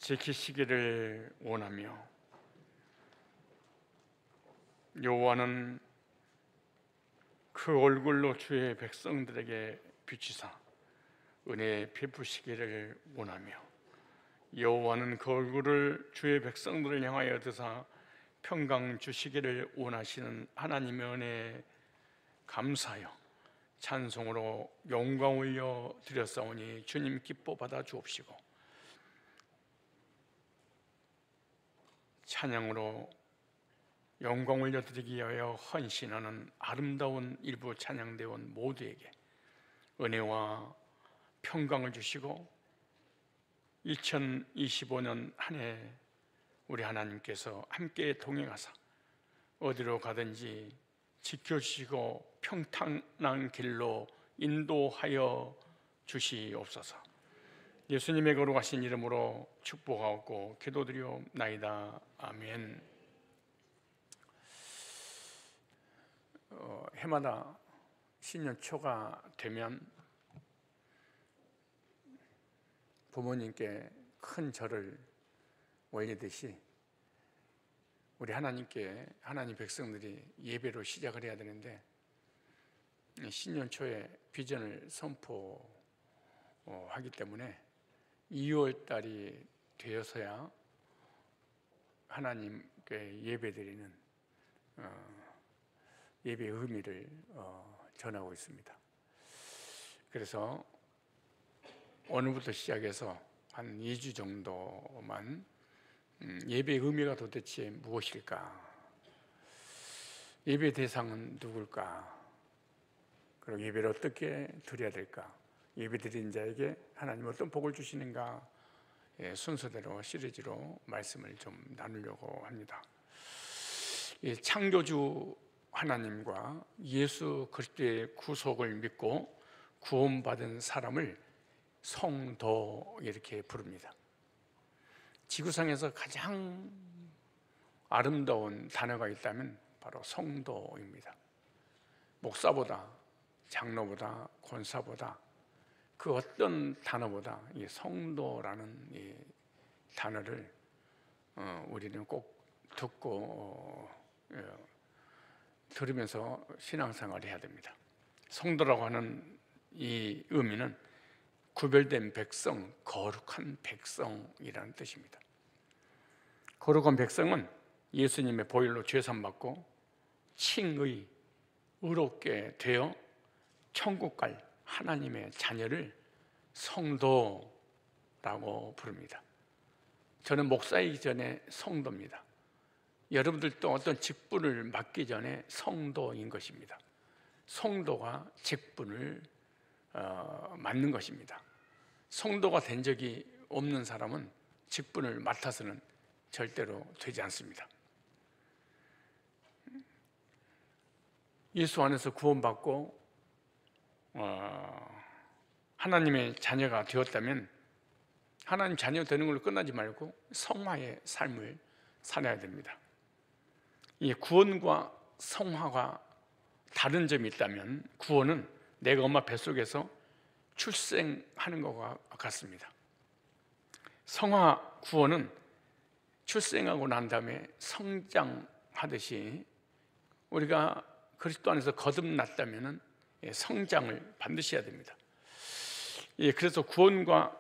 지키시기를 원하며 여호와는 그 얼굴로 주의 백성들에게 비추사 은혜 베푸시기를 원하며 여호와는 그 얼굴을 주의 백성들을 향하여 드사 평강 주시기를 원하시는 하나님의 은혜에 감사하여 찬송으로 영광 올려 드렸사오니 주님 기뻐 받아 주옵시고 찬양으로 영광 올려 드리기 위하여 헌신하는 아름다운 일부 찬양대원 모두에게 은혜와 평강을 주시고 2025년 한 해 우리 하나님께서 함께 동행하사 어디로 가든지 지켜주시고 평탄한 길로 인도하여 주시옵소서. 예수님의 거룩하신 이름으로 축복하고 기도드리옵나이다. 아멘. 해마다 신년 초가 되면 부모님께 큰 절을 올리듯이 우리 하나님께 하나님 백성들이 예배로 시작을 해야 되는데 신년 초에 비전을 선포하기 때문에 2월 달이 되어서야 하나님께 예배드리는 예배의 의미를 전하고 있습니다. 그래서 오늘부터 시작해서 한 2주 정도만 예배의 의미가 도대체 무엇일까? 예배 대상은 누굴까? 그리고 예배를 어떻게 드려야 될까? 예배 드린 자에게 하나님 어떤 복을 주시는가? 순서대로 시리즈로 말씀을 좀 나누려고 합니다. 창조주 하나님과 예수 그리스도의 구속을 믿고 구원받은 사람을 성도 이렇게 부릅니다. 지구상에서 가장 아름다운 단어가 있다면 바로 성도입니다. 목사보다, 장로보다, 권사보다 그 어떤 단어보다 이 성도라는 이 단어를 우리는 꼭 듣고 들으면서 신앙생활을 해야 됩니다. 성도라고 하는 이 의미는 구별된 백성, 거룩한 백성이라는 뜻입니다. 거룩한 백성은 예수님의 보혈로 죄산받고 칭의, 의롭게 되어 천국 갈 하나님의 자녀를 성도라고 부릅니다. 저는 목사이기 전에 성도입니다. 여러분들도 어떤 직분을 맡기 전에 성도인 것입니다. 성도가 직분을 맡는 것입니다. 성도가 된 적이 없는 사람은 직분을 맡아서는 절대로 되지 않습니다. 예수 안에서 구원받고 하나님의 자녀가 되었다면 하나님 자녀 되는 걸로 끝나지 말고 성화의 삶을 살아야 됩니다. 이 구원과 성화가 다른 점이 있다면 구원은 내가 엄마 뱃속에서 출생하는 것과 같습니다. 성화 구원은 출생하고 난 다음에 성장하듯이 우리가 그리스도 안에서 거듭났다면 성장을 반드시 해야 됩니다. 그래서 구원과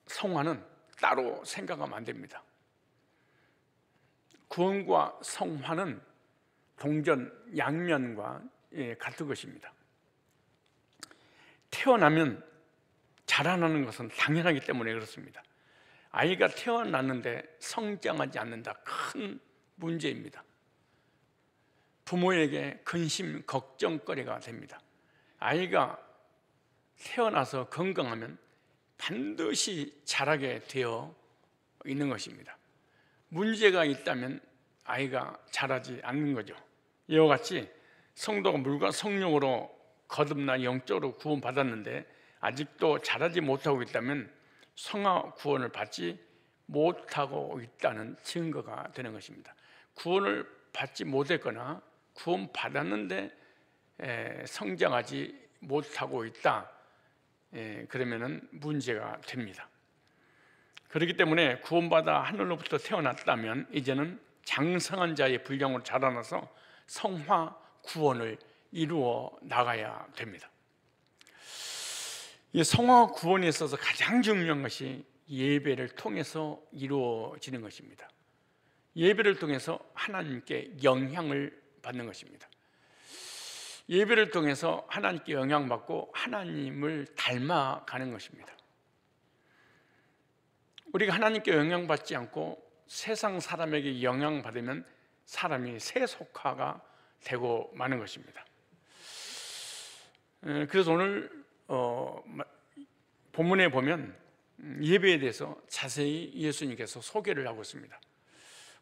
성화는 따로 생각하면 안 됩니다. 구원과 성화는 동전 양면과 같은 것입니다. 태어나면 자라나는 것은 당연하기 때문에 그렇습니다. 아이가 태어났는데 성장하지 않는다, 큰 문제입니다. 부모에게 근심, 걱정거리가 됩니다. 아이가 태어나서 건강하면 반드시 자라게 되어 있는 것입니다. 문제가 있다면 아이가 자라지 않는 거죠. 이와 같이 성도가 물과 성령으로 거듭나 영적으로 구원받았는데 아직도 자라지 못하고 있다면 성화 구원을 받지 못하고 있다는 증거가 되는 것입니다. 구원을 받지 못했거나 구원받았는데 성장하지 못하고 있다, 그러면 문제가 됩니다. 그렇기 때문에 구원받아 하늘로부터 태어났다면 이제는 장성한 자의 분량으로 자라나서 성화 구원을 이루어 나가야 됩니다. 이 성화 구원에 있어서 가장 중요한 것이 예배를 통해서 이루어지는 것입니다. 예배를 통해서 하나님께 영향을 받는 것입니다. 예배를 통해서 하나님께 영향받고 하나님을 닮아가는 것입니다. 우리가 하나님께 영향받지 않고 세상 사람에게 영향받으면 사람이 세속화가 되고 마는 것입니다. 그래서 오늘 본문에 보면 예배에 대해서 자세히 예수님께서 소개를 하고 있습니다.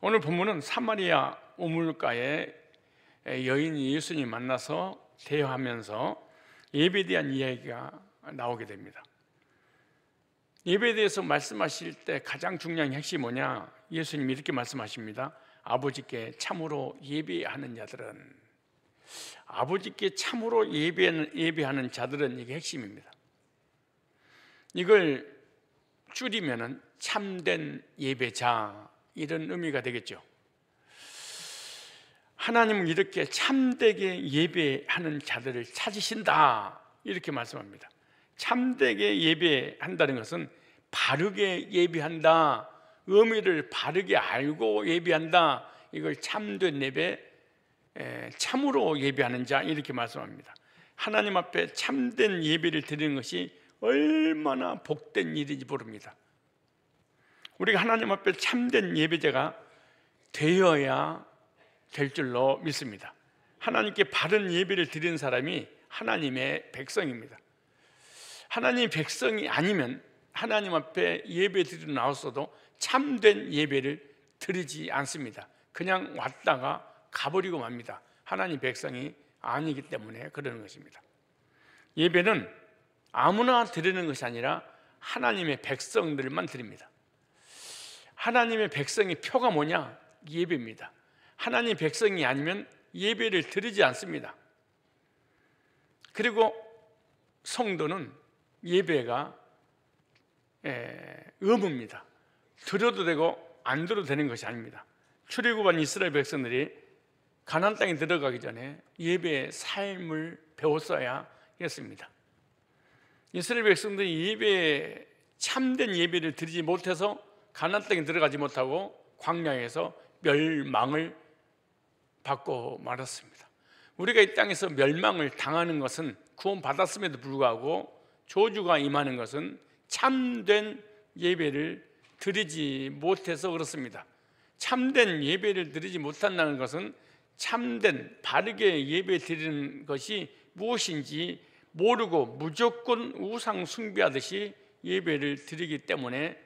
오늘 본문은 사마리아 우물가에 여인이 예수님 만나서 대화하면서 예배에 대한 이야기가 나오게 됩니다. 예배에 대해서 말씀하실 때 가장 중요한 핵심이 뭐냐? 예수님이 이렇게 말씀하십니다. 아버지께 참으로 예배하는 자들은, 아버지께 참으로 예배하는 자들은, 이게 핵심입니다. 이걸 줄이면은 참된 예배자, 이런 의미가 되겠죠. 하나님은 이렇게 참되게 예배하는 자들을 찾으신다, 이렇게 말씀합니다. 참되게 예배한다는 것은 바르게 예배한다, 의미를 바르게 알고 예배한다, 이걸 참된 예배, 참으로 예배하는 자, 이렇게 말씀합니다. 하나님 앞에 참된 예배를 드리는 것이 얼마나 복된 일인지 모릅니다. 우리가 하나님 앞에 참된 예배자가 되어야 될 줄로 믿습니다. 하나님께 바른 예배를 드리는 사람이 하나님의 백성입니다. 하나님의 백성이 아니면 하나님 앞에 예배 드리러 나왔어도 참된 예배를 드리지 않습니다. 그냥 왔다가 가버리고 맙니다. 하나님 백성이 아니기 때문에 그러는 것입니다. 예배는 아무나 드리는 것이 아니라 하나님의 백성들만 드립니다. 하나님의 백성의 표가 뭐냐? 예배입니다. 하나님의 백성이 아니면 예배를 드리지 않습니다. 그리고 성도는 예배가 의무입니다. 드려도 되고 안 드려도 되는 것이 아닙니다. 출애굽한 이스라엘 백성들이 가나안 땅에 들어가기 전에 예배의 삶을 배웠어야 했습니다. 이스라엘 백성들이 참된 예배를 드리지 못해서 가나안 땅에 들어가지 못하고 광야에서 멸망을 받고 말았습니다. 우리가 이 땅에서 멸망을 당하는 것은 구원받았음에도 불구하고 저주가 임하는 것은 참된 예배를 드리지 못해서 그렇습니다. 참된 예배를 드리지 못한다는 것은 참된 바르게 예배 드리는 것이 무엇인지 모르고 무조건 우상 숭배하듯이 예배를 드리기 때문에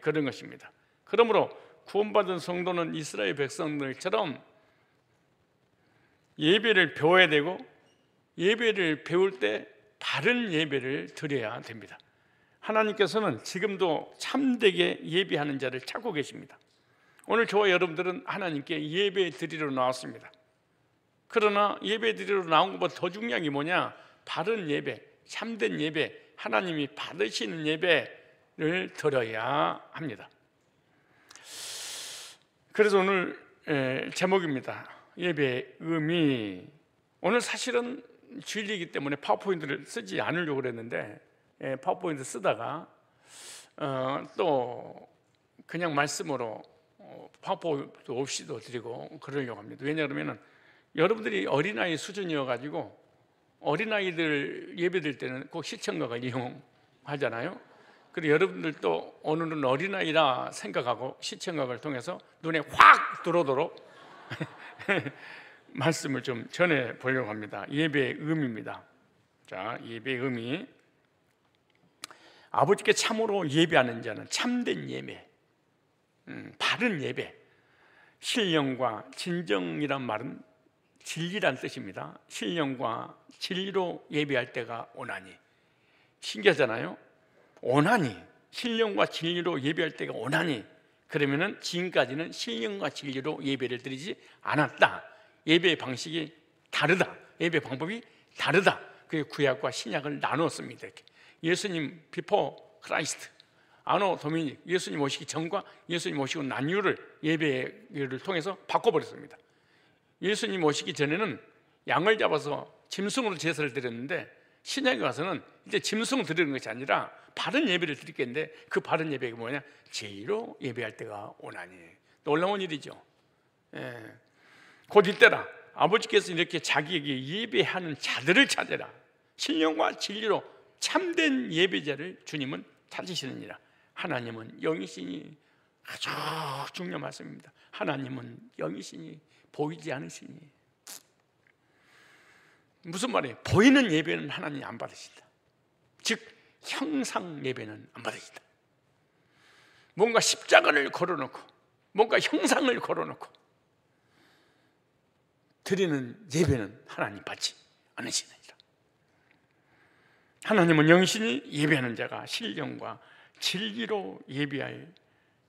그런 것입니다. 그러므로 구원받은 성도는 이스라엘 백성들처럼 예배를 배워야 되고, 예배를 배울 때 바른 예배를 드려야 됩니다. 하나님께서는 지금도 참되게 예배하는 자를 찾고 계십니다. 오늘 저와 여러분들은 하나님께 예배 드리러 나왔습니다. 그러나 예배 드리러 나온 것보다 더 중요한 게 뭐냐? 바른 예배, 참된 예배, 하나님이 받으시는 예배를 드려야 합니다. 그래서 오늘 제목입니다. 예배의 의미. 오늘 사실은 주일이기 때문에 파워포인트를 쓰지 않으려고 그랬는데 파워포인트 쓰다가 또 그냥 말씀으로 파워포인트 없이도 드리고 그러려고 합니다. 왜냐하면 여러분들이 어린아이 수준이어가지고 어린아이들 예배드릴 때는 꼭 시청각을 이용하잖아요. 그리고 여러분들도 오늘은 어린아이라 생각하고 시청각을 통해서 눈에 확 들어오도록 말씀을 좀 전해 보려고 합니다. 예배의 의미입니다. 자, 예배의 의미. 아버지께 참으로 예배하는 자는 참된 예배, 바른 예배. 신령과 진정이란 말은 진리란 뜻입니다. 신령과 진리로 예배할 때가 오나니. 신기하잖아요. 오나니, 신령과 진리로 예배할 때가 오나니, 그러면은 지금까지는 신령과 진리로 예배를 드리지 않았다. 예배의 방식이 다르다. 예배 방법이 다르다. 그게 구약과 신약을 나누었습니다. 이렇게. 예수님 비포 크라이스트, 아노 도미닉, 예수님 오시기 전과 예수님 오시고 난 이후를 예배를 통해서 바꿔버렸습니다. 예수님 오시기 전에는 양을 잡아서 짐승으로 제사를 드렸는데 신약에 와서는 이제 짐승을 드리는 것이 아니라 바른 예배를 드리겠는데 그 바른 예배가 뭐냐? 제의로 예배할 때가 오나니. 놀라운 일이죠. 곧 이때라 아버지께서 이렇게 자기에게 예배하는 자들을 찾으라. 신령과 진리로 참된 예배자를 주님은 찾으시느니라. 하나님은 영이시니, 아주 중요한 말씀입니다. 하나님은 영이시니 보이지 않으시니. 무슨 말이에요? 보이는 예배는 하나님이 안 받으신다. 즉 형상 예배는 안 받으신다. 뭔가 십자가를 걸어놓고 뭔가 형상을 걸어놓고 드리는 예배는 하나님 받지 않으시느니라. 하나님은 영이시니 예배하는 자가 신령과 진리로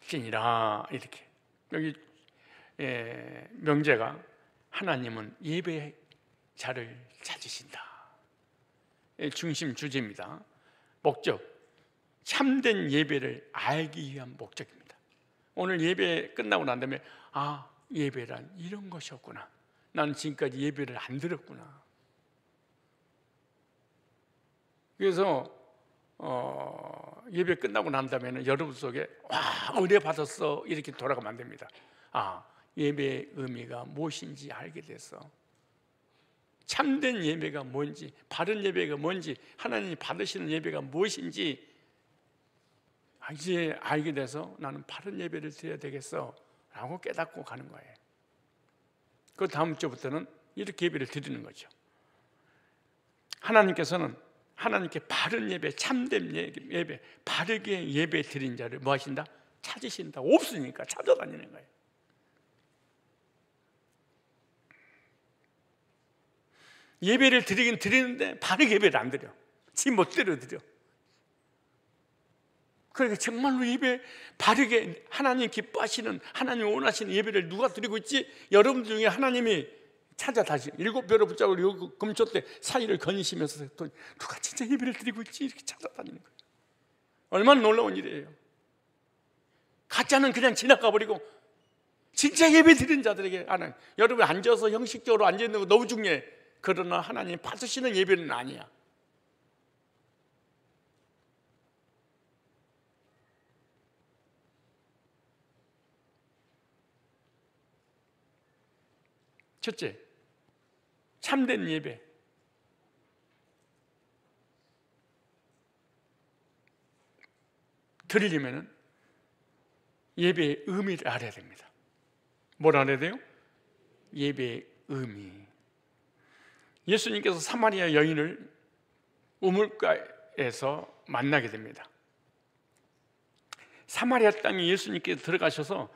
예배할지니라. 이렇게 여기 명제가 하나님은 예배자를 찾으신다. 중심 주제입니다. 목적, 참된 예배를 알기 위한 목적입니다. 오늘 예배 끝나고 난 다음에 아, 예배란 이런 것이었구나. 나는 지금까지 예배를 안 드렸구나. 그래서 예배 끝나고 난 다음에는 여러분 속에 와, 은혜 받았어 이렇게 돌아가면 안 됩니다. 아, 예배의 의미가 무엇인지 알게 돼서 참된 예배가 뭔지, 바른 예배가 뭔지, 하나님이 받으시는 예배가 무엇인지 이제 알게 돼서 나는 바른 예배를 드려야 되겠어 라고 깨닫고 가는 거예요. 그 다음 주부터는 이렇게 예배를 드리는 거죠. 하나님께서는 하나님께 바른 예배, 참된 예배, 바르게 예배 드린 자를 뭐 하신다? 찾으신다. 없으니까 찾아다니는 거예요. 예배를 드리긴 드리는데 바르게 예배를 안 드려. 지 멋대로 드려. 그러니까 정말로 예배 바르게 하나님 기뻐하시는, 하나님 원하시는 예배를 누가 드리고 있지? 여러분들 중에 하나님이 찾아 다시 7벼로 붙잡고 금초대 사이를 거니시면서 누가 진짜 예배를 드리고 있지? 이렇게 찾아다니는 거예요. 얼마나 놀라운 일이에요. 가짜는 그냥 지나가 버리고 진짜 예배 드리는 자들에게 하나님, 여러분 앉아서 형식적으로 앉아있는 거 너무 중요해. 그러나 하나님 받으시는 예배는 아니야. 첫째, 참된 예배. 드리려면 예배의 의미를 알아야 됩니다. 뭘 알아야 돼요? 예배의 의미. 예수님께서 사마리아 여인을 우물가에서 만나게 됩니다. 사마리아 땅에 예수님께서 들어가셔서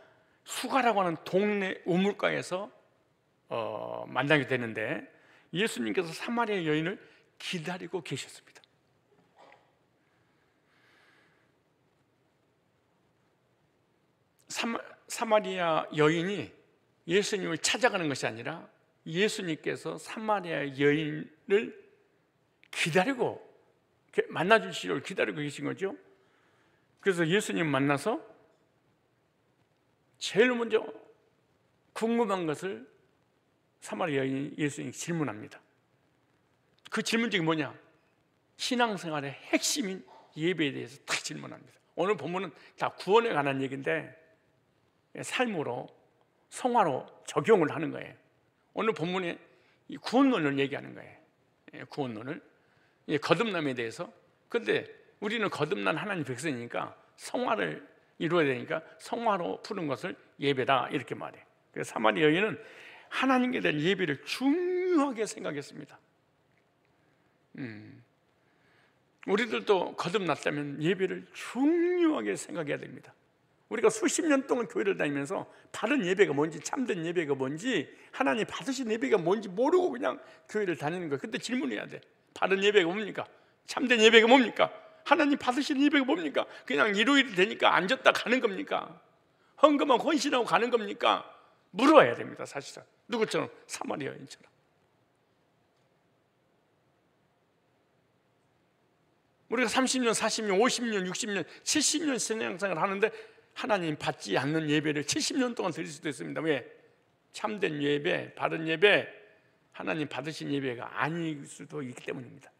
수가라고 하는 동네 우물가에서 만나게 되는데 예수님께서 사마리아 여인을 기다리고 계셨습니다. 사마리아 여인이 예수님을 찾아가는 것이 아니라 예수님께서 사마리아 여인을 기다리고 만나주시기를 기다리고 계신 거죠. 그래서 예수님 만나서 제일 먼저 궁금한 것을 사마리아 여인이 예수님께 질문합니다. 그 질문이 뭐냐? 신앙생활의 핵심인 예배에 대해서 딱 질문합니다. 오늘 본문은 다 구원에 관한 얘기인데 삶으로 성화로 적용을 하는 거예요. 오늘 본문에 이 구원론을 얘기하는 거예요. 구원론을 거듭남에 대해서. 그런데 우리는 거듭난 하나님 백성이니까 성화를 이루어야 되니까 성화로 푸는 것을 예배다 이렇게 말해요. 그래서 사마리아 여인은 하나님께 대한 예배를 중요하게 생각했습니다. 우리들도 거듭났다면 예배를 중요하게 생각해야 됩니다. 우리가 수십 년 동안 교회를 다니면서 바른 예배가 뭔지, 참된 예배가 뭔지, 하나님 받으신 예배가 뭔지 모르고 그냥 교회를 다니는 거예요. 그때 질문해야 돼. 바른 예배가 뭡니까? 참된 예배가 뭡니까? 하나님 받으신 예배가 뭡니까? 그냥 일요일이 되니까 앉았다 가는 겁니까? 헌금하고 헌신하고 가는 겁니까? 물어야 됩니다. 사실은 누구처럼? 사마리아 여인처럼. 우리가 30년, 40년, 50년, 60년, 70년 신앙생활을 하는데 하나님 받지 않는 예배를 70년 동안 드릴 수도 있습니다. 왜? 참된 예배, 바른 예배, 하나님 받으신 예배가 아닐 수도 있기 때문입니다.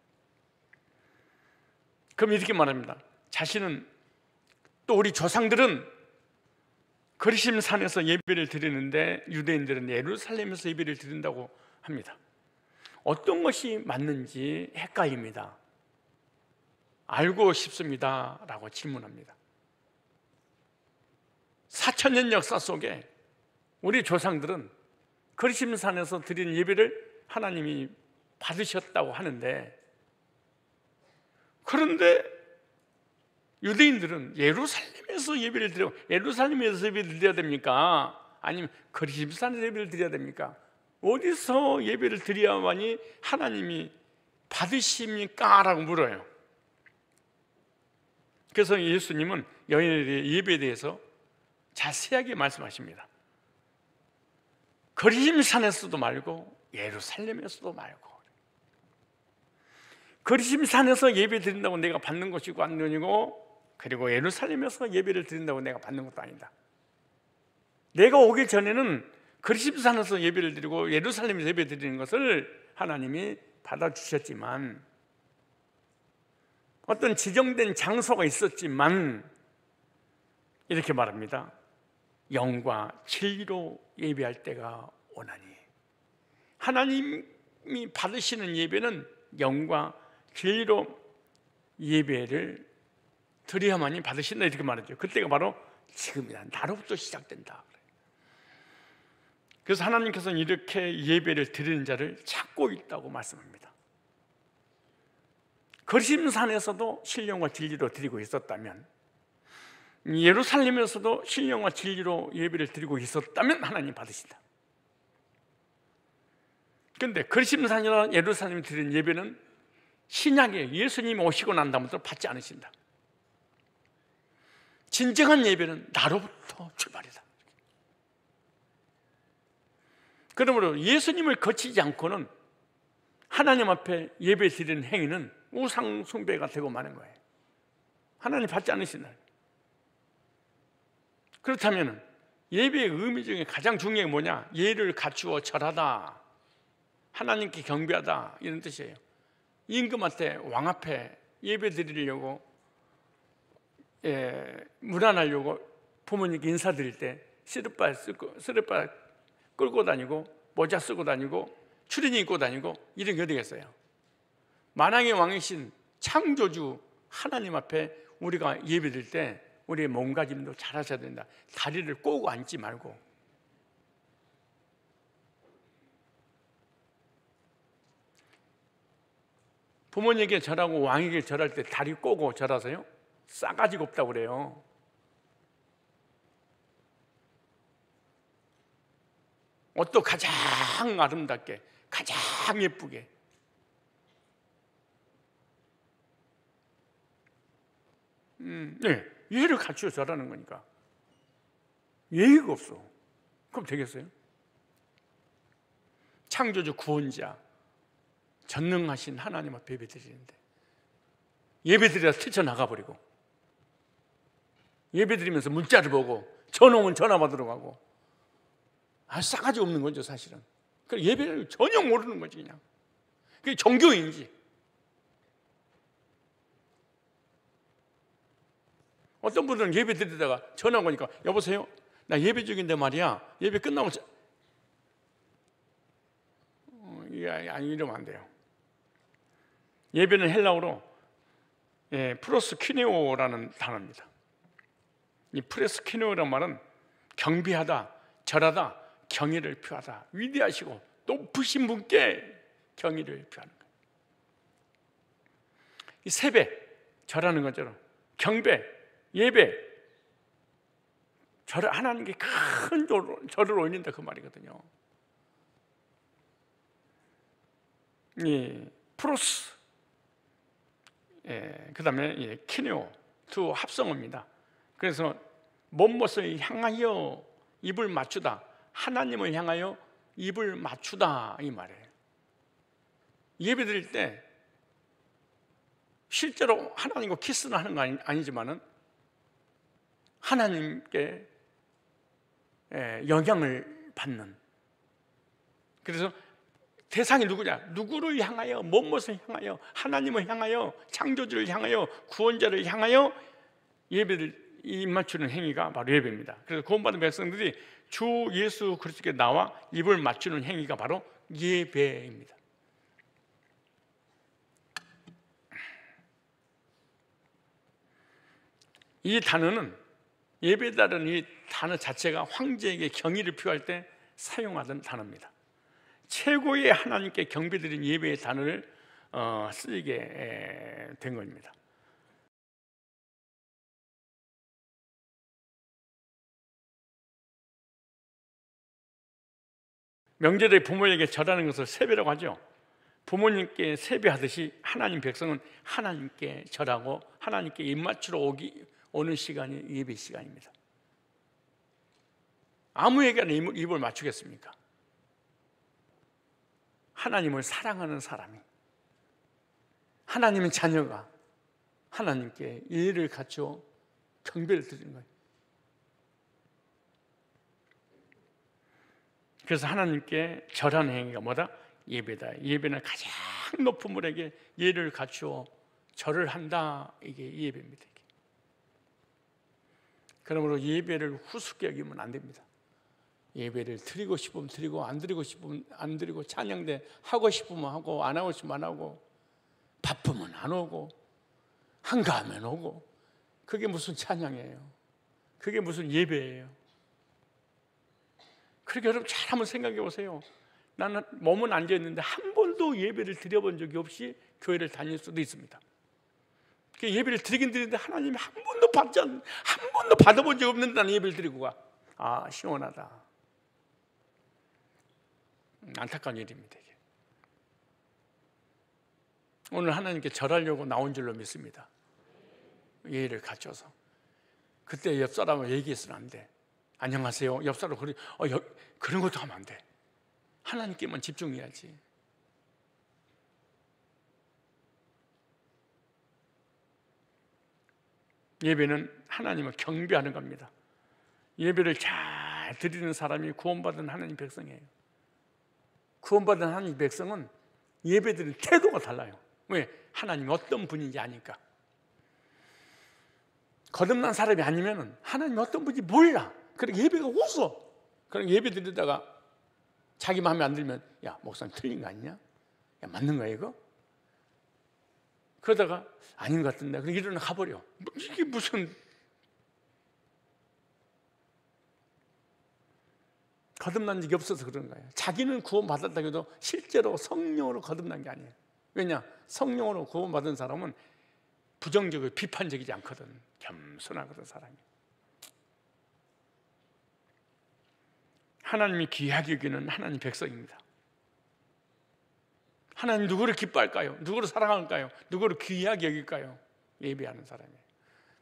그럼 이렇게 말합니다. 자신은, 또 우리 조상들은 거리심 산에서 예배를 드리는데 유대인들은 예루살렘에서 예배를 드린다고 합니다. 어떤 것이 맞는지 헷갈립니다. 알고 싶습니다 라고 질문합니다. 4,000년 역사 속에 우리 조상들은 거리심 산에서 드린 예배를 하나님이 받으셨다고 하는데, 그런데 유대인들은 예루살렘에서 예배를 드려, 예루살렘에서 예배를 드려야 됩니까? 아니면 거리심 산에서 예배를 드려야 됩니까? 어디서 예배를 드려야만이 하나님이 받으십니까? 라고 물어요. 그래서 예수님은 여인의 예배에 대해서 자세하게 말씀하십니다. 거리심 산에서도 말고 예루살렘에서도 말고. 거리심 산에서 예배 드린다고 내가 받는 것이고 아니고, 그리고 예루살렘에서 예배를 드린다고 내가 받는 것도 아니다. 내가 오기 전에는 거리심 산에서 예배를 드리고 예루살렘에서 예배 드리는 것을 하나님이 받아주셨지만, 어떤 지정된 장소가 있었지만 이렇게 말합니다. 영과 진리로 예배할 때가 오나니. 하나님이 받으시는 예배는 영과 진리로 예배를 드려야만이 받으신다, 이렇게 말하죠. 그때가 바로 지금이다. 나로부터 시작된다. 그래서 하나님께서는 이렇게 예배를 드리는 자를 찾고 있다고 말씀합니다. 거리심산에서도 신령과 진리로 드리고 있었다면, 예루살렘에서도 신령과 진리로 예배를 드리고 있었다면 하나님 받으신다. 그런데 거리심산이나 예루살렘에 드리는 예배는 신약에 예수님이 오시고 난 다음부터 받지 않으신다. 진정한 예배는 나로부터 출발이다. 그러므로 예수님을 거치지 않고는 하나님 앞에 예배 드리는 행위는 우상 숭배가 되고 마는 거예요. 하나님 받지 않으신다. 그렇다면 예배의 의미 중에 가장 중요한 게 뭐냐? 예를 갖추어 절하다, 하나님께 경배하다, 이런 뜻이에요. 임금한테, 왕 앞에 예배 드리려고, 문안하려고 부모님께 인사드릴 때 쓰레빠 끌고 다니고 모자 쓰고 다니고 추리닝 입고 다니고 이런 게 어디겠어요? 만왕의 왕이신 창조주 하나님 앞에 우리가 예배 드릴 때 우리의 몸가짐도 잘하셔야 된다. 다리를 꼬고 앉지 말고. 부모님에게 절하고 왕에게 절할 때 다리 꼬고 절하세요? 싸가지가 없다고 그래요. 옷도 가장 아름답게, 가장 예쁘게. 네, 예를 갖추어 절하는 거니까. 예의가 없어. 그럼 되겠어요? 창조주 구원자, 전능하신 하나님 앞에 예배 드리는데 예배 드리다 뛰쳐나가버리고, 예배 드리면서 문자를 보고 전화 오면 전화 받으러 가고, 싸가지 없는 거죠 사실은. 그러니까 예배를 전혀 모르는 거지 그냥. 그게 종교인지. 어떤 분들은 예배 드리다가 전화 오니까 여보세요? 나 예배 중인데 말이야. 예배 끝나고 아니 이러면 안 돼요. 예배는 헬라어로 프로스키네오라는 단어입니다. 이 프로스키네오라는 말은 경배하다, 절하다, 경의를 표하다, 위대하시고 높으신 분께 경의를 표하는 거예요. 이 세배, 절하는 것처럼 경배, 예배, 절을 하나님께 큰 절을 올린다 그 말이거든요. 이 프로스, 그 다음에 키네오 두 합성어입니다. 그래서 무엇을 향하여 입을 맞추다, 하나님을 향하여 입을 맞추다 이 말이에요. 예배 드릴 때 실제로 하나님과 키스는 하는 거 아니지만은 하나님께 영향을 받는. 그래서 대상이 누구냐? 누구를 향하여, 무엇을 향하여, 하나님을 향하여, 창조주를 향하여, 구원자를 향하여 예배를 입 맞추는 행위가 바로 예배입니다. 그래서 구원받은 백성들이 주 예수 그리스도께 나와 입을 맞추는 행위가 바로 예배입니다. 이 단어는, 예배다라는 이 단어 자체가 황제에게 경의를 표할 때 사용하던 단어입니다. 최고의 하나님께 경배드린 예배의 단어를 쓰게 된 겁니다. 명절에 부모에게 절하는 것을 세배라고 하죠. 부모님께 세배하듯이 하나님 백성은 하나님께 절하고 하나님께 입맞추러 오는 시간이 예배 시간입니다. 아무에게나 입을 맞추겠습니까? 하나님을 사랑하는 사람이, 하나님의 자녀가 하나님께 예를 갖추어 경배를 드리는 거예요. 그래서 하나님께 절하는 행위가 뭐다? 예배다. 예배는 가장 높은 분에게 예를 갖추어 절을 한다. 이게 예배입니다. 그러므로 예배를 후숙게 여기면 안 됩니다. 예배를 드리고 싶으면 드리고, 안 드리고 싶으면 안 드리고, 찬양대 하고 싶으면 하고, 안 하고 싶으면 안 하고, 바쁘면 안 오고, 한가하면 오고. 그게 무슨 찬양이에요? 그게 무슨 예배예요? 그렇게 여러분 잘 한번 생각해 보세요. 나는 몸은 앉아있는데 한 번도 예배를 드려본 적이 없이 교회를 다닐 수도 있습니다. 예배를 드리긴 드리는데 하나님이 한 번도 받아본 적 없는데 나는 예배를 드리고 가. 아, 시원하다. 안타까운 일입니다. 이게. 오늘 하나님께 절하려고 나온 줄로 믿습니다. 예의를 갖춰서. 그때 옆 사람을 얘기해서는 안 돼. 안녕하세요. 옆 사람 그런 것도 하면 안 돼. 하나님께만 집중해야지. 예배는 하나님을 경배하는 겁니다. 예배를 잘 드리는 사람이 구원받은 하나님 백성이에요. 구원받은 하나님 백성은 예배드리는 태도가 달라요. 왜? 하나님이 어떤 분인지 아니까. 거듭난 사람이 아니면 하나님이 어떤 분인지 몰라. 그러니까 예배가 웃어. 그럼 예배 드리다가 자기 마음에 안 들면, 야, 목사님 틀린 거 아니냐? 야, 맞는 거야 이거? 그러다가 아닌 것 같은데 그럼 일어나 가버려. 이게 무슨 거듭난 적이 없어서 그런 거예요. 자기는 구원받았다 해도 실제로 성령으로 거듭난 게 아니에요. 왜냐? 성령으로 구원받은 사람은 부정적이고 비판적이지 않거든. 겸손하거든 사람이. 하나님이 귀하게 여기는 하나님 백성입니다. 하나님 누구를 기뻐할까요? 누구를 사랑할까요? 누구를 귀하게 여길까요? 예배하는 사람이에요.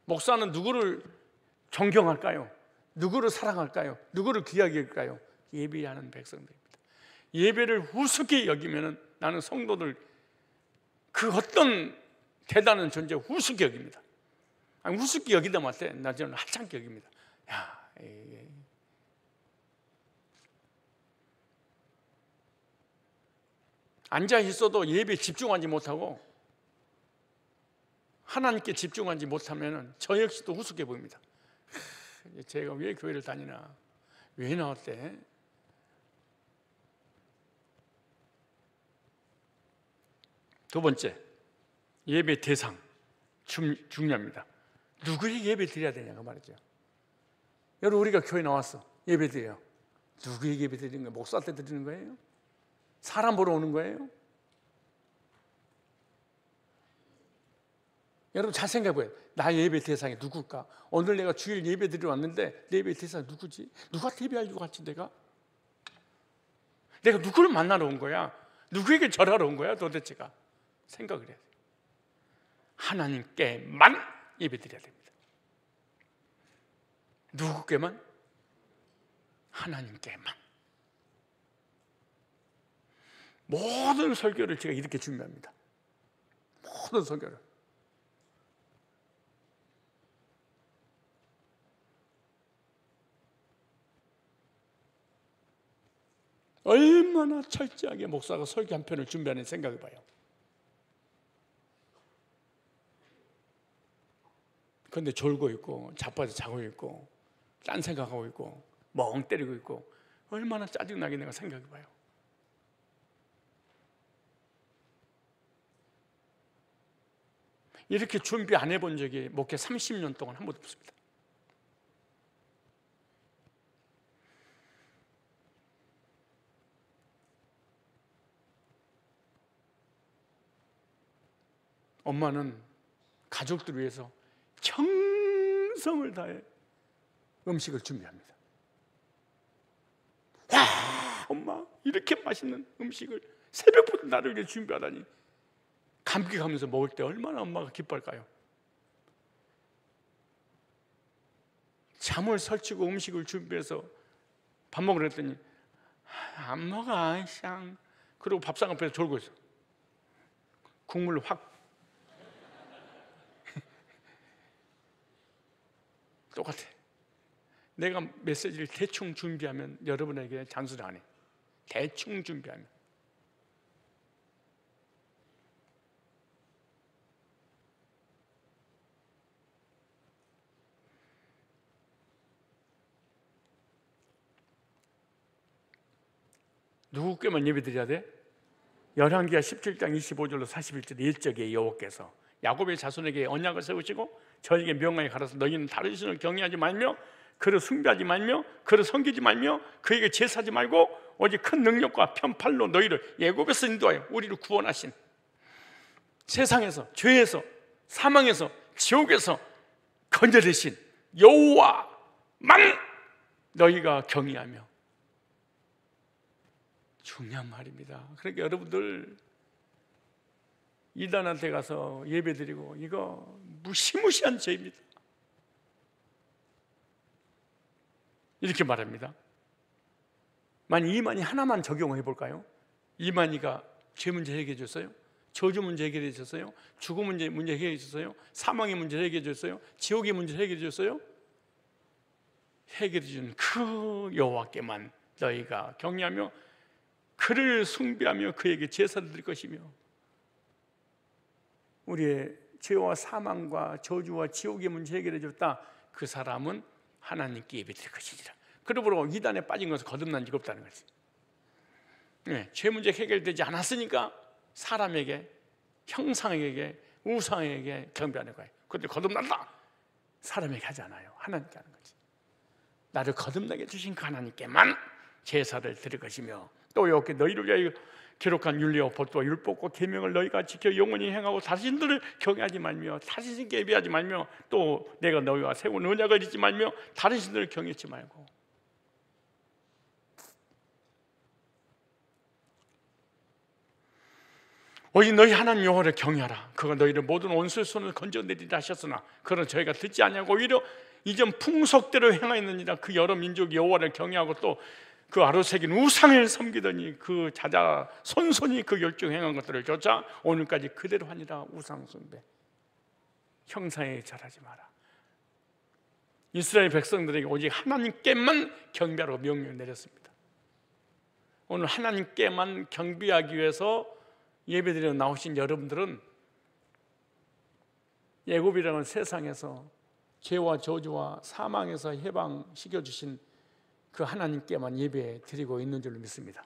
목사는 누구를 존경할까요? 누구를 사랑할까요? 누구를 귀하게 여길까요? 예배하는 백성들입니다. 예배를 우습게 여기면 나는 성도들 그 어떤 대단한 존재 우습게 여깁니다. 아니, 우습게 여기다 말때 나 저는 하찮게 여깁니다. 야, 앉아 있어도 예배에 집중하지 못하고 하나님께 집중하지 못하면 저 역시도 우습게 보입니다. 제가 왜 교회를 다니나? 왜 나왔대? 두 번째, 예배 대상 중요합니다. 누구에게 예배 드려야 되냐고 말이죠. 여러분, 우리가 교회 나왔어. 예배 드려요. 누구에게 예배 드리는 거예요? 목사한테 드리는 거예요? 사람 보러 오는 거예요? 여러분 잘 생각해봐요. 나의 예배 대상이 누굴까? 오늘 내가 주일 예배 드리러 왔는데 내 예배 대상이 누구지? 누구한테 예배하려고 갔지 내가? 내가 누구를 만나러 온 거야? 누구에게 절하러 온 거야 도대체가? 생각을 해야 돼요. 하나님께만 예배 드려야 됩니다. 누구께만? 하나님께만. 모든 설교를 제가 이렇게 준비합니다. 모든 설교를. 얼마나 철저하게 목사가 설교 한 편을 준비하는 생각해 봐요. 그런데 졸고 있고 자빠져 자고 있고 딴 생각하고 있고 멍 때리고 있고 얼마나 짜증나게 내가 생각해 봐요. 이렇게 준비 안 해본 적이 목회 30년 동안 한 번도 없습니다. 엄마는 가족들을 위해서 정성을 다해 음식을 준비합니다. 와, 엄마 이렇게 맛있는 음식을 새벽부터 나를 위해 준비하다니. 감기 가면서 먹을 때 얼마나 엄마가 기뻐할까요? 잠을 설치고 음식을 준비해서 밥 먹으려 했더니 안 먹어, 샹. 그리고 밥상 앞에서 졸고 있어. 국물을 확. 똑같아. 내가 메시지를 대충 준비하면 여러분에게 잔소리 안 해. 대충 준비하면. 누구께만 예배 드려야 돼? 열왕기하 17장 25절로 41절의 일적에 여호와께서 야곱의 자손에게 언약을 세우시고 저에게 명하게 가라서 너희는 다른 신을 경외하지 말며 그를 숭배하지 말며 그를 섬기지 말며 그에게 제사하지 말고 오직 큰 능력과 편팔로 너희를 애굽에서 인도하여 우리를 구원하신 세상에서 죄에서 사망에서 지옥에서 건져내신 여호와만 너희가 경외하며. 중요한 말입니다. 그러니까 여러분들 이단한테 가서 예배드리고 이거 무시무시한 죄입니다. 이렇게 말합니다. 만약 이만희 하나만 적용해 볼까요? 이만희가 죄 문제 해결해 줬어요? 저주 문제 해결해 줬어요? 죽음 문제 해결해 줬어요? 사망의 문제 해결해 줬어요? 지옥의 문제 해결해 줬어요? 해결해 준 그 여호와께만 너희가 경외하며 그를 숭배하며 그에게 제사를 드릴 것이며 우리의 죄와 사망과 저주와 지옥의 문제 해결해 줬다. 그 사람은 하나님께 예배드릴 것이니라. 그러므로 이단에 빠진 것은 거듭난 이가 없다는 거지. 네, 죄 문제 해결되지 않았으니까 사람에게, 형상에게, 우상에게 경배하는 거예요. 그런데 거듭난다. 사람에게 하지 않아요. 하나님께 하는 거지. 나를 거듭나게 주신 그 하나님께만 제사를 드릴 것이며 또 이렇게 너희를 위하여 기록한 윤리와 법도와 율법과 계명을 너희가 지켜 영원히 행하고 자신들을 경외하지 말며 다른 신께 예배하지 말며 또 내가 너희와 세운 언약을 잊지 말며 다른 신들을 경외하지 말고. 오직 너희 하나님 여호와를 경외하라. 그가 너희를 모든 원수의 손을 건져내리라 하셨으나 그는 저희가 듣지 아니하고 오히려 이전 풍속대로 행하였느니라. 그 여러 민족이 여호와를 경외하고 또 그 아로새긴 우상을 섬기더니 그 자자 손손이 그 열중 행한 것들을 쫓아 오늘까지 그대로 하니라. 우상 숭배, 형상에 절하지 마라. 이스라엘 백성들에게 오직 하나님께만 경배하라고 명령을 내렸습니다. 오늘 하나님께만 경배하기 위해서 예배드리러 나오신 여러분들은 애굽이라는 세상에서 죄와 저주와 사망에서 해방시켜 주신 그 하나님께만 예배 드리고 있는 줄로 믿습니다.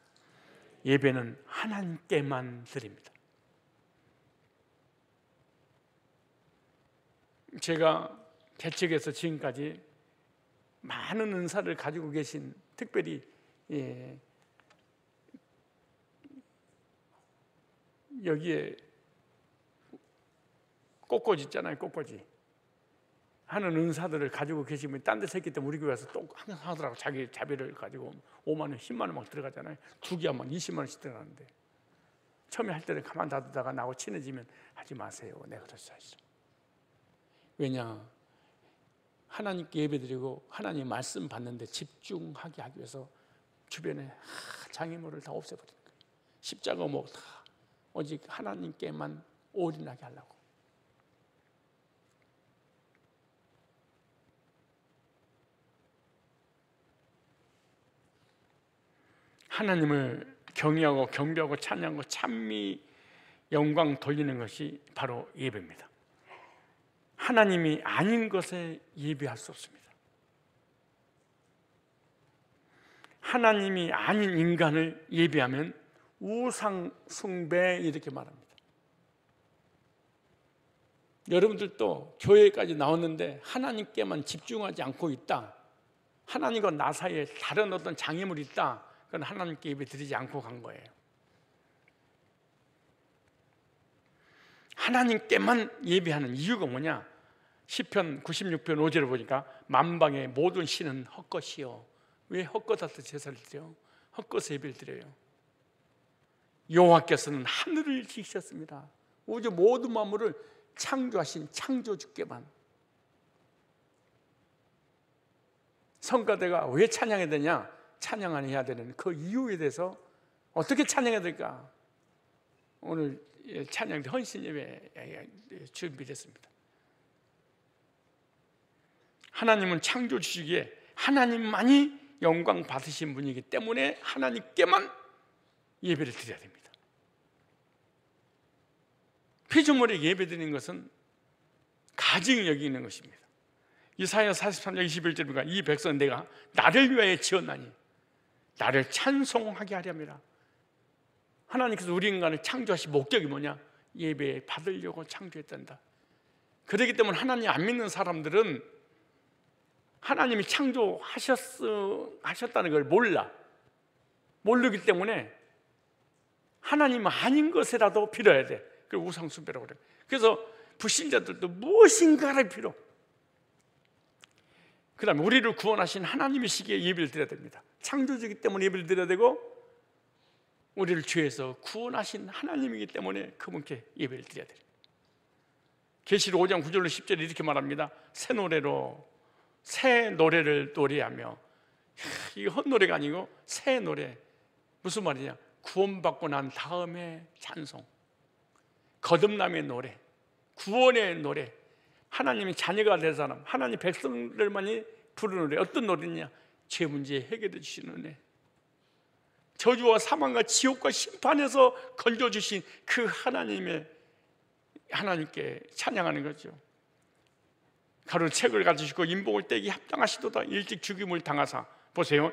예배는 하나님께만 드립니다. 제가 개척에서 지금까지 많은 은사를 가지고 계신, 특별히 여기에 꽃꽂이 있잖아요. 꽃꽂이 하는 은사들을 가지고 계시면 딴 데서 했기 때문에 우리 교회에서 또 항상 하더라고. 자기 자비를 가지고 5만 원, 10만 원 막 들어가잖아요. 두 개야 막 20만 원씩 들어가는데 처음에 할 때는 가만 놔두다가 나하고 친해지면 하지 마세요. 내가 그랬어요. 왜냐, 하나님께 예배드리고 하나님 말씀 받는데 집중하게 하기 위해서 주변에 장애물을 다 없애버리는 거예요. 십자가 뭐 다 오직 하나님께만 올인하게 하려고. 하나님을 경외하고 경배하고 찬양하고 찬미 영광 돌리는 것이 바로 예배입니다. 하나님이 아닌 것에 예배할 수 없습니다. 하나님이 아닌 인간을 예배하면 우상 숭배 이렇게 말합니다. 여러분들도 교회까지 나왔는데 하나님께만 집중하지 않고 있다, 하나님과 나 사이에 다른 어떤 장애물이 있다, 그건 하나님께 예배 드리지 않고 간 거예요. 하나님께만 예배하는 이유가 뭐냐? 시편 96편 5절을 보니까 만방의 모든 신은 헛것이요. 왜 헛것에서 제사를 드려요? 헛것에 예배를 드려요. 여호와께서는 하늘을 지으셨습니다. 우주 모든 만물을 창조하신 창조주께만. 성가대가 왜 찬양해야 되냐? 찬양해야 되는 그 이유에 대해서 어떻게 찬양해야 될까? 오늘 찬양 헌신 예배 준비됐습니다. 하나님은 창조주시기에 하나님만이 영광 받으신 분이기 때문에 하나님께만 예배를 드려야 됩니다. 피조물에게 예배드리는 것은 가증히 여기는 것입니다. 이사야 43장 21절에 보니까 이 백성 내가 나를 위하여 지었나니 나를 찬송하게 하렵니다. 하나님께서 우리 인간을 창조하신 목적이 뭐냐? 예배 받으려고 창조했단다. 그렇기 때문에 하나님 안 믿는 사람들은 하나님이 창조하셨다는 걸 모르기 때문에 하나님 아닌 것이라도 빌어야 돼. 그걸 우상숭배라고 그래요. 그래서 불신자들도 무엇인가를 빌어. 그 다음에 우리를 구원하신 하나님이시기에 예배를 드려야 됩니다. 창조주이기 때문에 예배를 드려야 되고, 우리를 죄에서 구원하신 하나님이기 때문에 그분께 예배를 드려야 돼요. 계시록 5장 9절로 10절에 이렇게 말합니다. 새 노래를 노래하며, 이게 헛노래가 아니고 새 노래. 무슨 말이냐? 구원받고 난 다음에 찬송, 거듭남의 노래, 구원의 노래, 하나님의 자녀가 된 사람, 하나님 백성들만이 부르는 노래. 어떤 노래냐? 죄 문제 해결해 주시는 은혜, 저주와 사망과 지옥과 심판에서 건져주신 그 하나님께 찬양하는 거죠. 가로는 책을 가지시고 인복을 떼기 합당하시도다. 일찍 죽임을 당하사, 보세요,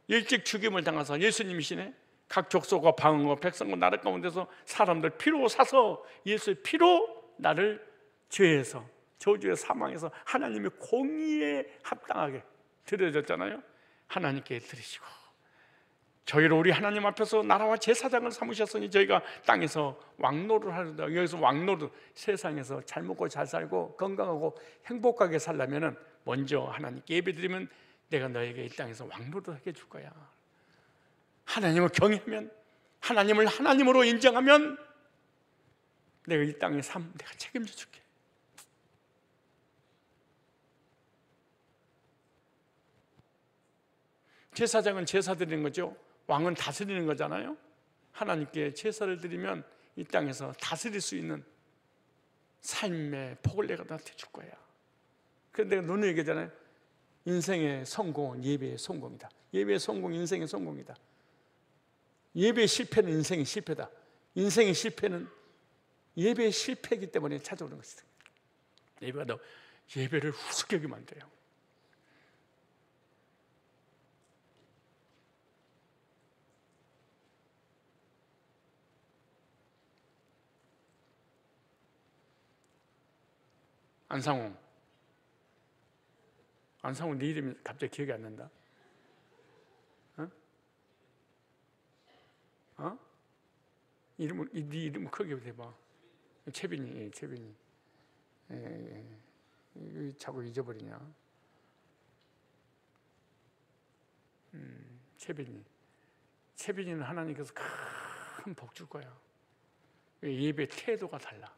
일찍 죽임을 당하사 예수님이시네. 각 족속과 방언과 백성과 나라 가운데서 사람들 피로 사서 예수의 피로 나를 죄에서, 저주의 사망에서 하나님의 공의에 합당하게 드려졌잖아요. 하나님께 드리시고, 저희를 우리 하나님 앞에서 나라와 제사장을 삼으셨으니 저희가 땅에서 왕노를 하려다. 여기서 왕노를, 세상에서 잘 먹고 잘 살고 건강하고 행복하게 살려면 먼저 하나님께 예배드리면 내가 너에게 이 땅에서 왕노를 하게 줄 거야. 하나님을 경외하면, 하나님을 하나님으로 인정하면 내가 이 땅의 삶 내가 책임져 줄게. 제사장은 제사 드리는 거죠. 왕은 다스리는 거잖아요. 하나님께 제사를 드리면 이 땅에서 다스릴 수 있는 삶의 복을 내가 너한테 줄 거야. 그런데 내가 너는 얘기하잖아요. 인생의 성공은 예배의 성공이다. 예배의 성공, 인생의 성공이다. 예배의 실패는 인생의 실패다. 인생의 실패는 예배의 실패이기 때문에 찾아오는 것이다. 예배가 너 예배를 후숙하게 만들어요. 안상홍, 네 이름이 갑자기 기억이 안 난다. 네 이름을 크게 대봐. 채빈이. 자꾸 잊어버리냐? 채빈이는 하나님께서 큰 복 줄 거야. 예배 태도가 달라.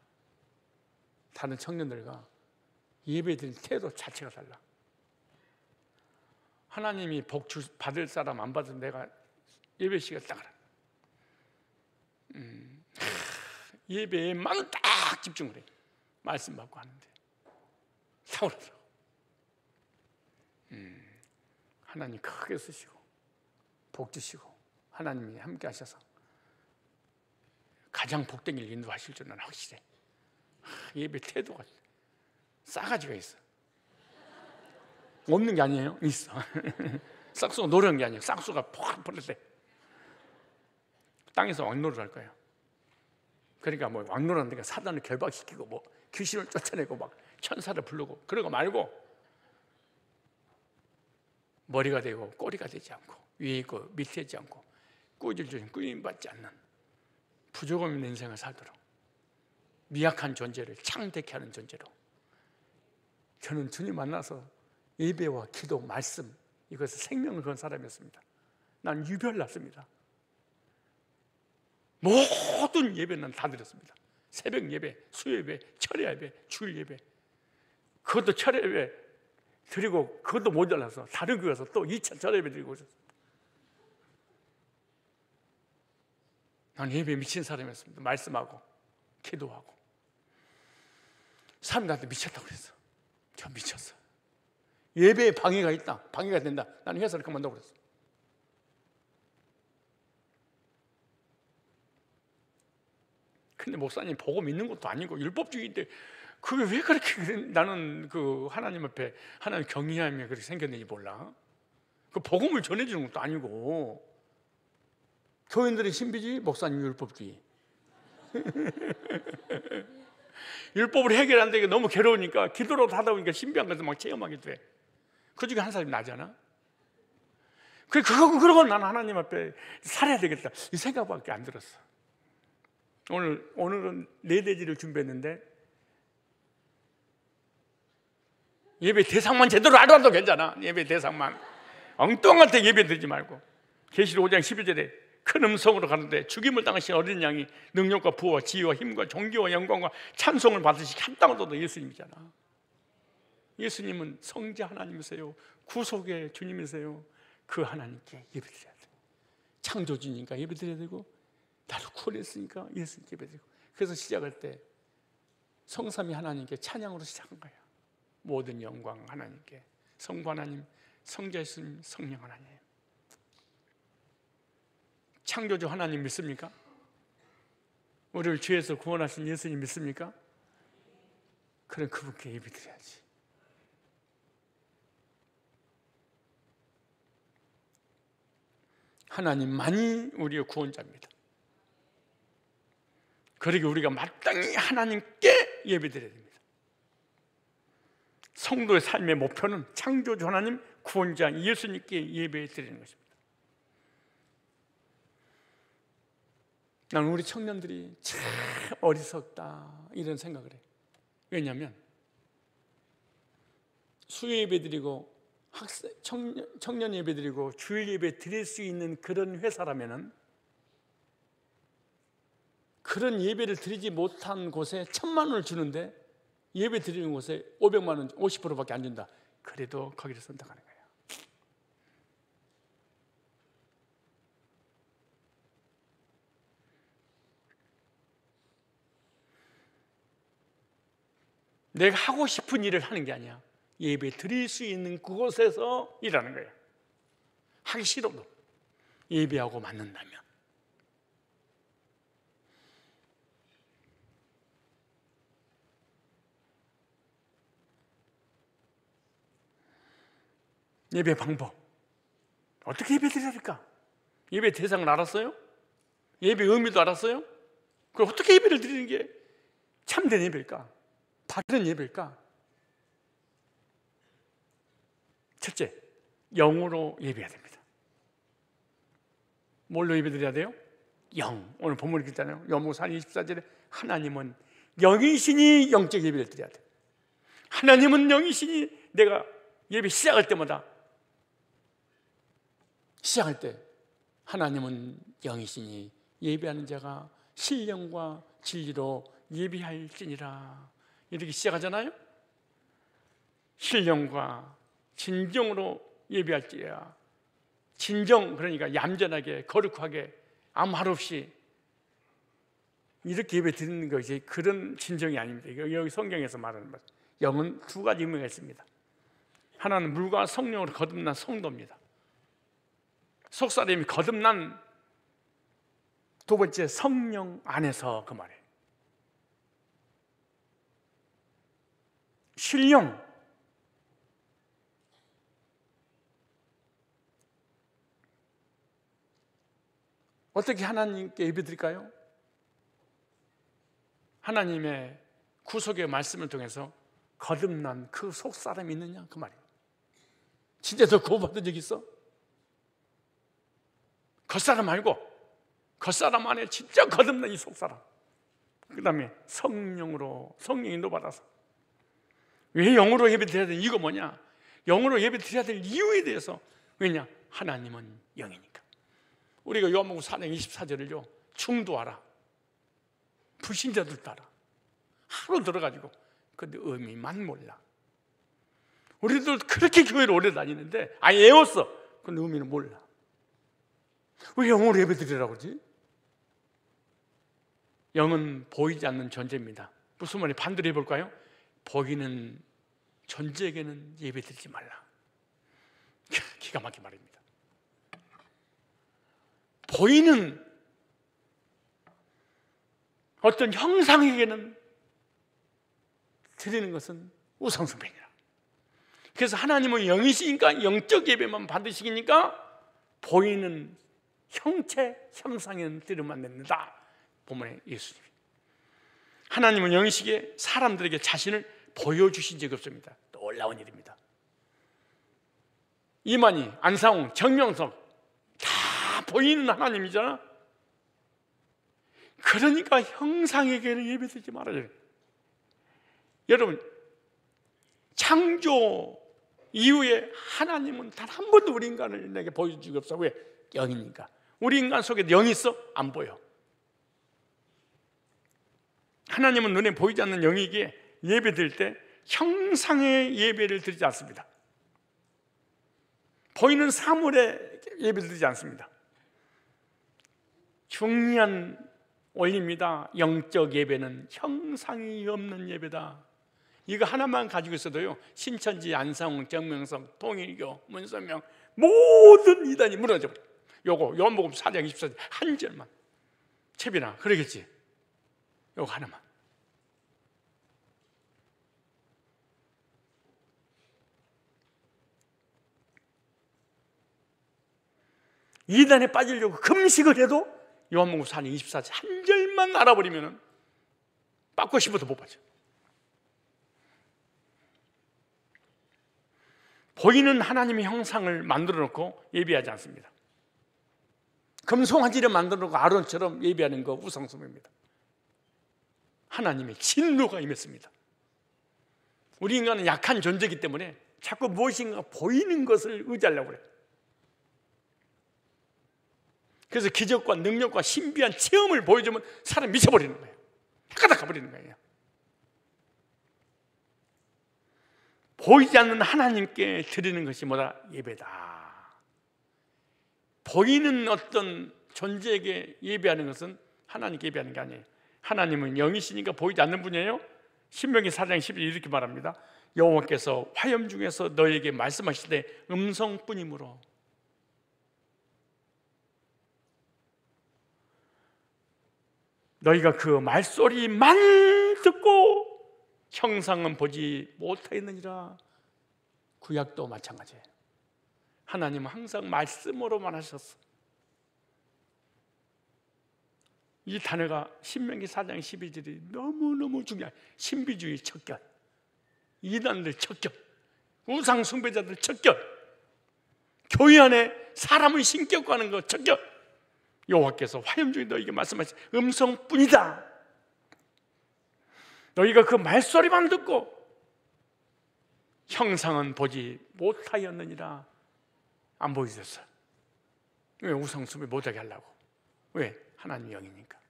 다른 청년들과 예배드릴 태도 자체가 달라. 하나님이 복 받을 사람 안 받은 내가 예배 시간 딱 알아. 예배에만 딱 집중을 해. 말씀 받고 하는데 사오라서 하나님 크게 쓰시고 복 주시고 하나님이 함께 하셔서 가장 복된 길 인도하실 줄 나는 확실해. 예배 태도가 싸가지가 있어. 없는 게 아니에요. 있어. 싹수가 노래한 게 아니에요. 싹수가 퍽 버릴 때 땅에서 왕노를 할 거예요. 그러니까 뭐 왕노라는 사단을 결박시키고 뭐 귀신을 쫓아내고 막 천사를 부르고 그러고 말고 머리가 되고 꼬리가 되지 않고 위에 있고 밑에 있지 않고 꾸질주신 꾸림받지 않는 부족 없는 인생을 살도록 미약한 존재를 창대케 하는 존재로 저는 주님 만나서 예배와 기도, 말씀 이것을 생명을 건 사람이었습니다. 난 유별났습니다. 모든 예배는 다 드렸습니다. 새벽 예배, 수요 예배, 철야 예배, 주일 예배. 그것도 철야 예배 드리고 그것도 모자라서 다른 교회 가서 또 2차 철야 예배 드리고 있었습니다. 난 예배에 미친 사람이었습니다. 말씀하고 기도하고. 사람이 나한테 미쳤다고 그랬어. 저 미쳤어. 예배에 방해가 있다, 방해가 된다. 나는 회사를 그만두고 그랬어. 근데 목사님 복음 있는 것도 아니고 율법주의인데 그게 왜 그렇게 나는 그 하나님 앞에 하나님 경외함이 그렇게 생겼는지 몰라. 그 복음을 전해주는 것도 아니고 교인들의 신비주의, 목사님 율법주의. 율법을 해결하는데 이게 너무 괴로우니까 기도로 하다 보니까 신비한 것을 막 체험하게 돼. 그 중에 한 사람이 나잖아. 그러고 나는 하나님 앞에 살아야 되겠다 이 생각밖에 안 들었어. 오늘은 4대지를 준비했는데 예배 대상만 제대로 알아도 괜찮아. 예배 대상만 엉뚱한 데 예배 드리지 말고. 계시록 5장 11절에 큰 음성으로 가는데 죽임을 당하신 어린 양이 능력과 부와 지혜와 힘과 존귀와 영광과 찬송을 받으시 합당하도 예수님이잖아. 예수님은 성자 하나님이세요. 구속의 주님이세요. 그 하나님께 예배드려야 돼. 창조주니까 예배드려야 되고 나를 구원했으니까 예수님께 예배드리고. 그래서 시작할 때 성삼위 하나님께 찬양으로 시작한 거야. 모든 영광 하나님께. 성부 하나님, 성자 예수님, 성령 하나님. 창조주 하나님 믿습니까? 우리를 죄에서 구원하신 예수님 믿습니까? 그럼 그분께 예배드려야지. 하나님만이 우리의 구원자입니다. 그러기 우리가 마땅히 하나님께 예배드려야 됩니다. 성도의 삶의 목표는 창조주 하나님, 구원자 예수님께 예배드리는 것입니다. 나는 우리 청년들이 참 어리석다 이런 생각을 해요. 왜냐하면 수요 예배 드리고 청년 예배 드리고 주일 예배 드릴 수 있는 그런 회사라면은 그런 예배를 드리지 못한 곳에 1,000만 원을 주는데 예배 드리는 곳에 500만 원, 50%밖에 안 준다. 그래도 거기를 선택하는 거예요. 내가 하고 싶은 일을 하는 게 아니야. 예배 드릴 수 있는 그곳에서 일하는 거예요. 하기 싫어도 예배하고 맞는다면. 예배 방법 어떻게 예배 드려야 될까? 예배 대상을 알았어요? 예배 의미도 알았어요? 그럼 어떻게 예배를 드리는 게 참된 예배일까? 바른 예배일까? 첫째, 영으로 예배해야 됩니다. 뭘로 예배 드려야 돼요? 영. 오늘 본문을 읽잖아요. 요한복음 24절에 하나님은 영이시니 영적 예배를 드려야 돼. 하나님은 영이시니 내가 예배 시작할 때마다 시작할 때 하나님은 영이시니 예배하는 자가 신령과 진리로 예배할지니라 이렇게 시작하잖아요. 신령과 진정으로 예배할지야. 진정 그러니까 얌전하게 거룩하게 아무 말 없이 이렇게 예배 드리는 것이 그런 진정이 아닙니다. 여기 성경에서 말하는 것 영은 두 가지 의미가 있습니다. 하나는 물과 성령으로 거듭난 성도입니다. 속사람이 거듭난 두 번째, 성령 안에서 그 말이에요. 신령, 어떻게 하나님께 예배드릴까요? 하나님의 구속의 말씀을 통해서 거듭난 그 속사람이 있느냐 그 말이에요. 진짜 너 구원받은 적 있어? 겉사람 말고 겉사람 안에 진짜 거듭난 이 속사람, 그 다음에 성령으로, 성령이 인도받아서. 왜 영으로 예배드려야 되는 이유가 뭐냐? 영으로 예배드려야 될 이유에 대해서. 왜냐? 하나님은 영이니까. 우리가 요한복음 4장 24절을요 충도하라, 불신자들 따라 하루 들어가지고 근데 의미만 몰라. 우리도 그렇게 교회를 오래 다니는데 외웠어. 근데 의미는 몰라. 왜 영으로 예배드리라고 그러지? 영은 보이지 않는 존재입니다. 무슨 말이 반대로 해볼까요? 보이는 존재에게는 예배드리지 말라. 기가 막힌 말입니다. 보이는 어떤 형상에게는 드리는 것은 우상숭배니라. 그래서 하나님은 영이시니까 영적 예배만 받으시니까 보이는 형체, 형상에는 드리면 안 됩니다. 본문에 예수님이. 하나님은 영이시기에 사람들에게 자신을 보여주신 적이 없습니다. 놀라운 일입니다. 이만희, 안상홍, 정명석 다 보이는 하나님이잖아. 그러니까 형상에게는 예배드리지 말아요. 여러분, 창조 이후에 하나님은 단 한 번도 우리 인간을 내게 보여준 적이 없어. 왜? 영이니까. 우리 인간 속에 영이 있어? 안 보여. 하나님은 눈에 보이지 않는 영이기에 예배드릴 때 형상의 예배를 드리지 않습니다. 보이는 사물에 예배드리지 않습니다. 중요한 원리입니다. 영적 예배는 형상이 없는 예배다. 이거 하나만 가지고 있어도요 신천지, 안상홍, 정명석, 통일교, 문선명 모든 이단이 무너져. 요거 요한복음 4장 24절 한 절만. 채빈아 그러겠지? 요거 하나만. 이단에 빠지려고 금식을 해도 요한복음 4장 24절 한 절만 알아버리면 빠고 싶어도 못 빠져. 보이는 하나님의 형상을 만들어 놓고 예배하지 않습니다. 금송아지를 만들어 놓고 아론처럼 예배하는 거 우상숭배입니다. 하나님의 진노가 임했습니다. 우리 인간은 약한 존재이기 때문에 자꾸 무엇인가 보이는 것을 의지하려고 그래요. 그래서 기적과 능력과 신비한 체험을 보여주면 사람이 미쳐버리는 거예요. 가다 가버리는 거예요. 보이지 않는 하나님께 드리는 것이 뭐다? 예배다. 보이는 어떤 존재에게 예배하는 것은 하나님께 예배하는 게 아니에요. 하나님은 영이시니까 보이지 않는 분이에요. 신명기 4장 10절 이렇게 말합니다. 여호와께서 화염 중에서 너에게 말씀하시되 음성뿐이므로. 너희가 그 말소리만 듣고 형상은 보지 못하였느니라. 구약도 마찬가지예요. 하나님은 항상 말씀으로만 하셨어. 이 단어가 신명기 4장 12절이 너무너무 중요해요. 신비주의 척결, 이단들 척결, 우상 숭배자들 척결, 교회 안에 사람을 신격화하는 거 척결. 여호와께서 화염 중에 너희에게 말씀하신 음성뿐이다. 너희가 그 말소리만 듣고 형상은 보지 못하였느니라. 안 보이셨어요. 왜? 우상숭배 못하게 하려고. 왜? 하나님 영이니까.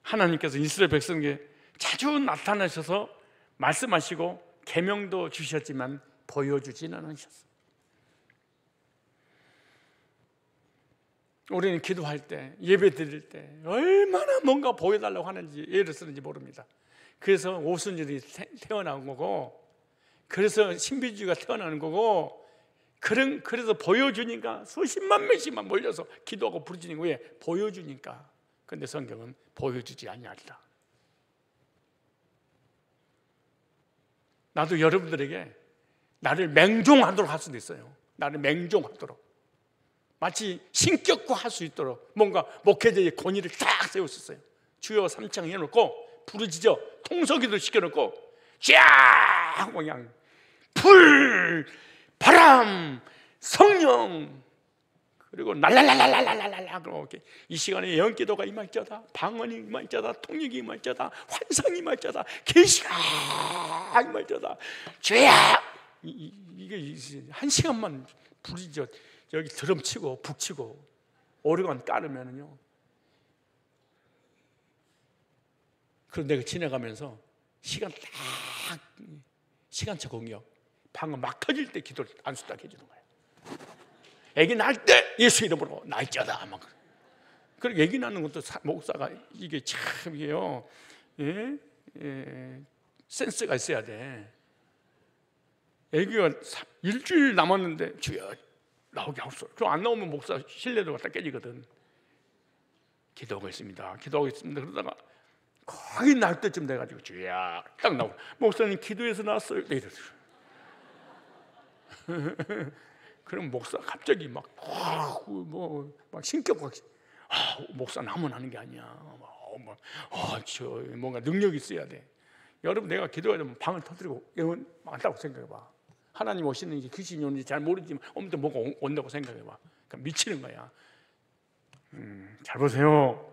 하나님께서 이스라엘 백성에게 자주 나타나셔서 말씀하시고 계명도 주셨지만 보여주지는 않으셨어요. 우리는 기도할 때, 예배 드릴 때 얼마나 뭔가 보여달라고 하는지, 예를 쓰는지 모릅니다. 그래서 오순절이 태어난 거고, 그래서 신비주의가 태어나는 거고, 그래서 보여주니까 수십만 명씩만 몰려서 기도하고 부르짖는 거예요. 보여주니까. 근데 성경은 보여주지 아니하리라. 나도 여러분들에게 나를 맹종하도록 할 수도 있어요. 나를 맹종하도록, 마치 신격화 할 수 있도록 뭔가 목회자의 권위를 딱 세웠었어요. 주여 삼창 해놓고 부르짖어 통성기도 시켜놓고 쫙 그냥 불, 바람, 성령, 그리고 날랄랄랄랄랄랄라, 그렇게 이 시간에 예언기도가 임할지어다, 방언이 임할지어다, 통역이 임할지어다, 환상이 임할지어다, 계시가 임할지어다. 주야, 이게 한 시간만 부르짖어 여기 드럼 치고 북 치고 오르간 깔으면은요, 그럼 내가 지나가면서 시간차 공격, 방금 막 터질 때 기도를 안수딱 해주는 거예요. 애기 낳을 때 예수 이름으로 날지어다. 막 그리고 애기 낳는 것도 목사가 이게 참이에요. 센스가 있어야 돼. 애기가 일주일 남았는데 주여 나오게 하옵소서. 그럼 안 나오면 목사 신뢰도 갖다 깨지거든. 기도하고 있습니다. 그러다가 거의 날 때쯤 돼가지고 주야 딱 나오고, 목사님 기도해서 나왔어요. 그럼 목사 갑자기 막 신격화, 목사 나면 하는 게 아니야. 뭔가 능력이 있어야 돼. 여러분, 내가 기도하면 방을 터뜨리고 예언 많다고 생각해봐. 하나님 오시는지 귀신이 오는지 잘 모르지만 아무튼 뭐가 온다고 생각해봐. 그러니까 미치는 거야. 잘 보세요.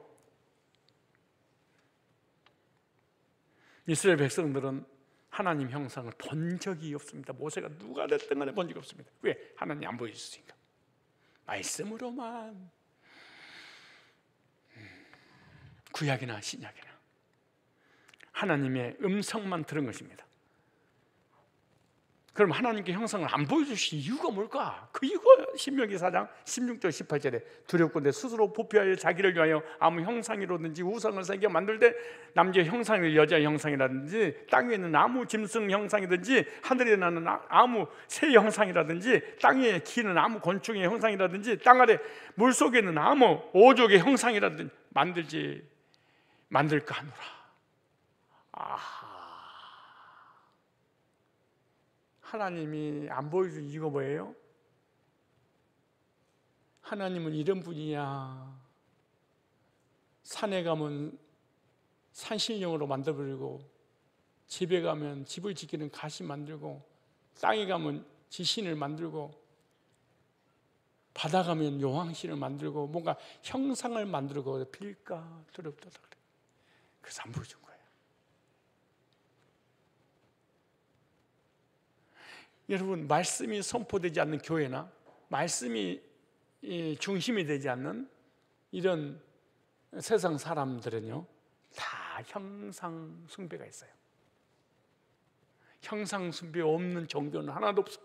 이스라엘 백성들은 하나님 형상을 본 적이 없습니다. 모세가 누가 됐든 간에 본 적이 없습니다. 왜? 하나님 안 보여주셨으니까. 말씀으로만, 구약이나 신약이나 하나님의 음성만 들은 것입니다. 그럼 하나님께 형상을 안 보여주신 이유가 뭘까? 그 이유가 신명기 4장 16절 18절에 두렵건대 스스로 부패하여 자기를 위하여 아무 형상이라든지 우상을 새겨 만들 때 남자의 형상이 여자의 형상이라든지 땅에 있는 아무 짐승 형상이든지 하늘에 나는 아무 새 형상이라든지 땅에 기는 아무 곤충의 형상이라든지 땅 아래 물속에 있는 아무 오족의 형상이라든지 만들까 하노라. 아하, 하나님이 안 보여준 이유가 뭐예요? 하나님은 이런 분이야. 산에 가면 산신령으로 만들어버리고, 집에 가면 집을 지키는 가시 만들고, 땅에 가면 지신을 만들고, 바다 가면 용왕신을 만들고, 뭔가 형상을 만들고 빌까 두렵다 그래. 그래서 안 보여준 거예요. 여러분, 말씀이 선포되지 않는 교회나 말씀이 중심이 되지 않는 이런 세상 사람들은요, 다 형상 숭배가 있어요. 형상 숭배 없는 종교는 하나도 없어.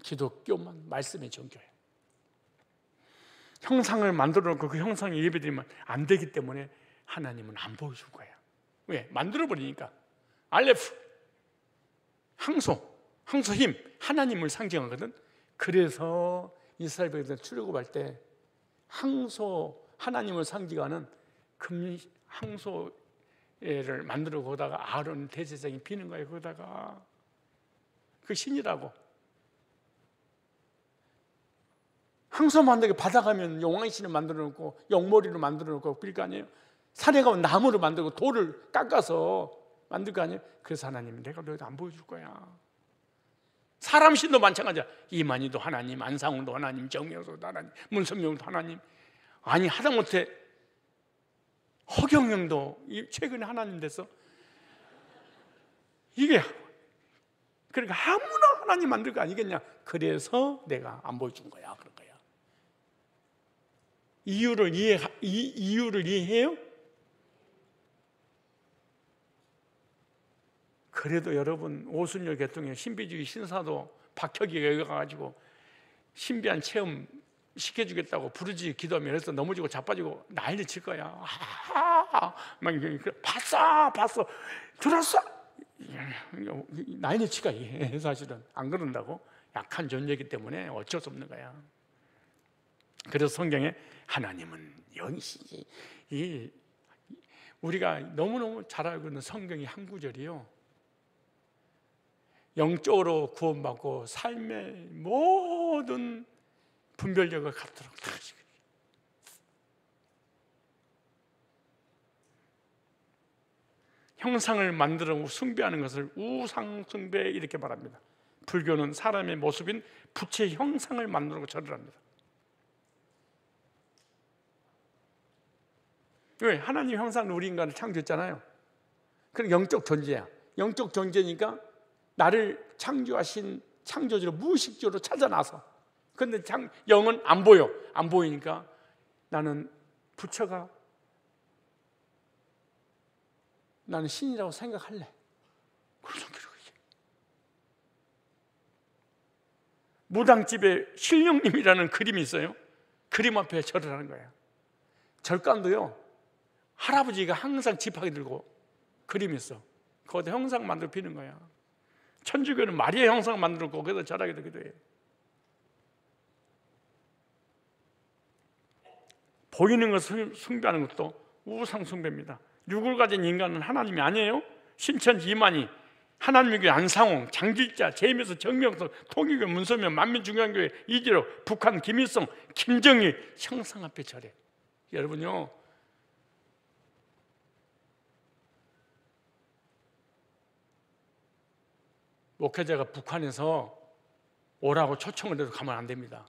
기독교만 말씀의 종교예요. 형상을 만들어 놓고 그 형상에 예배드리면 안 되기 때문에 하나님은 안 보여줄 거예요. 왜? 만들어 버리니까. 알레프, 항소 힘, 하나님을 상징하거든. 그래서 이스라엘 백성들 출애굽할 때 항소, 하나님을 상징하는 금 항소를 만들어 거다가 아론 대제사장이 비는 거예요. 거다가 그 신이라고. 항소 만들게 바다 가면 용왕의 신을 만들어 놓고 용머리로 만들어 놓고 그럴 거 아니에요. 산에 가면 나무를 만들고 돌을 깎아서 만들 거 아니에요. 그래서 하나님, 내가 너희도 안 보여줄 거야. 사람 신도 마찬가지야. 이만희도 하나님, 안상훈도 하나님, 정명수도 하나님, 문선명도 하나님. 아니, 하다못해 허경영도 최근에 하나님 됐어. 이게 그러니까 아무나 하나님 만들 거 아니겠냐. 그래서 내가 안 보여준 거야. 그런 거야. 이유를 이해해요? 그래도 여러분, 오순절 개통에 신비주의 신사도 박혁이가 여기 가가지고 신비한 체험 시켜주겠다고 부르지 기도하면 해서 넘어지고 자빠지고 난리 칠 거야. 막 봤어 들었어, 난리 치가 이게 사실은 안 그런다고. 약한 존재이기 때문에 어쩔 수 없는 거야. 그래서 성경에 하나님은 영이시지, 우리가 너무너무 잘 알고 있는 성경의 한 구절이요, 영적으로 구원받고 삶의 모든 분별력을 갖도록 다 하시고, 형상을 만들어 숭배하는 것을 우상 숭배 이렇게 말합니다. 불교는 사람의 모습인 부처의 형상을 만들고 절을 합니다. 왜? 하나님 형상으로 우리 인간을 창조했잖아요. 그럼 영적 존재야. 영적 존재니까 나를 창조하신 창조주로 무의식적으로 찾아나서, 그런데 영은 안 보여. 안 보이니까 나는 부처가, 나는 신이라고 생각할래. 그래서 그러지. 무당집에 신령님이라는 그림이 있어요. 그림 앞에 절을 하는 거예요. 절간도요, 할아버지가 항상 지팡이 들고 그림이 있어. 거기다 형상 만들어 피는 거야. 천주교는 마리아 형상 만들고 거기다 절하게 되기도 해요. 보이는 것을 숭배하는 것도 우상 숭배입니다. 육을 가진 인간은 하나님이 아니에요. 신천지 이만희, 하나님교회 안상홍, 장길자, 제임스 정명석, 통일교 문서명, 만민중앙교회 이지로, 북한 김일성, 김정일 형상 앞에 절해. 여러분요, 목회자가 북한에서 오라고 초청을 해도 가면 안 됩니다.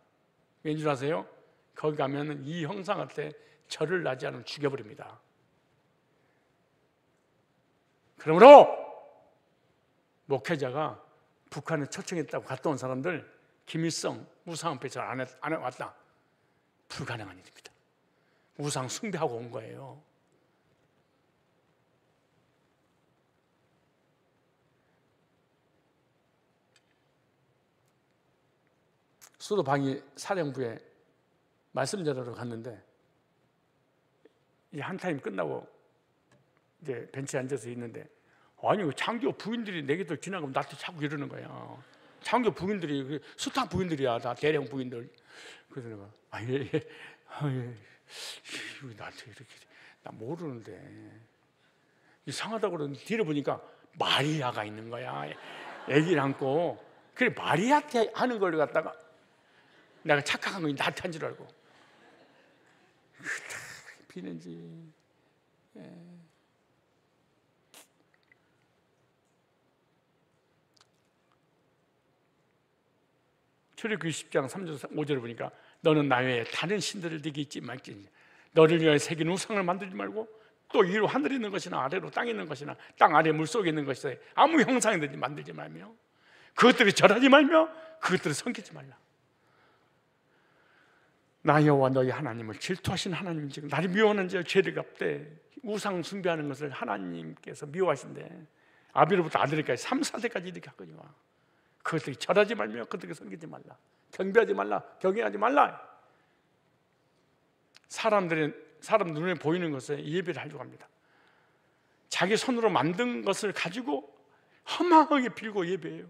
왠 줄 아세요? 거기 가면 이 형상한테 절을 하지 않으면 죽여버립니다. 그러므로 목회자가 북한에 초청했다고 갔다 온 사람들, 김일성 우상 앞에 절 안 해왔다, 불가능한 일입니다. 우상 숭배하고 온 거예요. 수도 방위 사령부에 말씀 전하러 갔는데, 이제 한 타임 끝나고 이제 벤치에 앉아서 있는데, 아니 장교 부인들이 내 곁을 지나가면 나한테 자꾸 이러는 거야. 장교 부인들이 수탁 부인들이야, 다 대령 부인들. 그래서 내가 나한테 이렇게, 나 모르는데 이상하다고 그러는데 뒤를 보니까 마리아가 있는 거야. 애기를 안고. 그래, 마리아한테 하는 걸 갖다가 내가 착각한 거 나한테 한 줄 알고 비는지. 출애굽기 10장 3절 5절을 보니까 너는 나 외에 다른 신들을 네게 잊지 말지니 너를 위하여 새긴 우상을 만들지 말고 또 위로 하늘에 있는 것이나 아래로 땅에 있는 것이나 땅 아래 물속에 있는 것이나 아무 형상이든지 만들지 말며 그것들이 절하지 말며 그것들을 섬기지 말라. 나 여호와 너희 하나님을 질투하신 하나님이지 나를 미워하는 자의 죄를 갚되 우상 숭배하는 것을 하나님께서 미워하신대. 아비로부터 아들까지 3, 4대까지 이렇게 하거니와 그것들이 절하지 말며 그것들을 섬기지 말라. 경배하지 말라. 경외하지 말라. 사람 눈에 보이는 것에 예배를 하려고 합니다. 자기 손으로 만든 것을 가지고 허망하게 빌고 예배해요.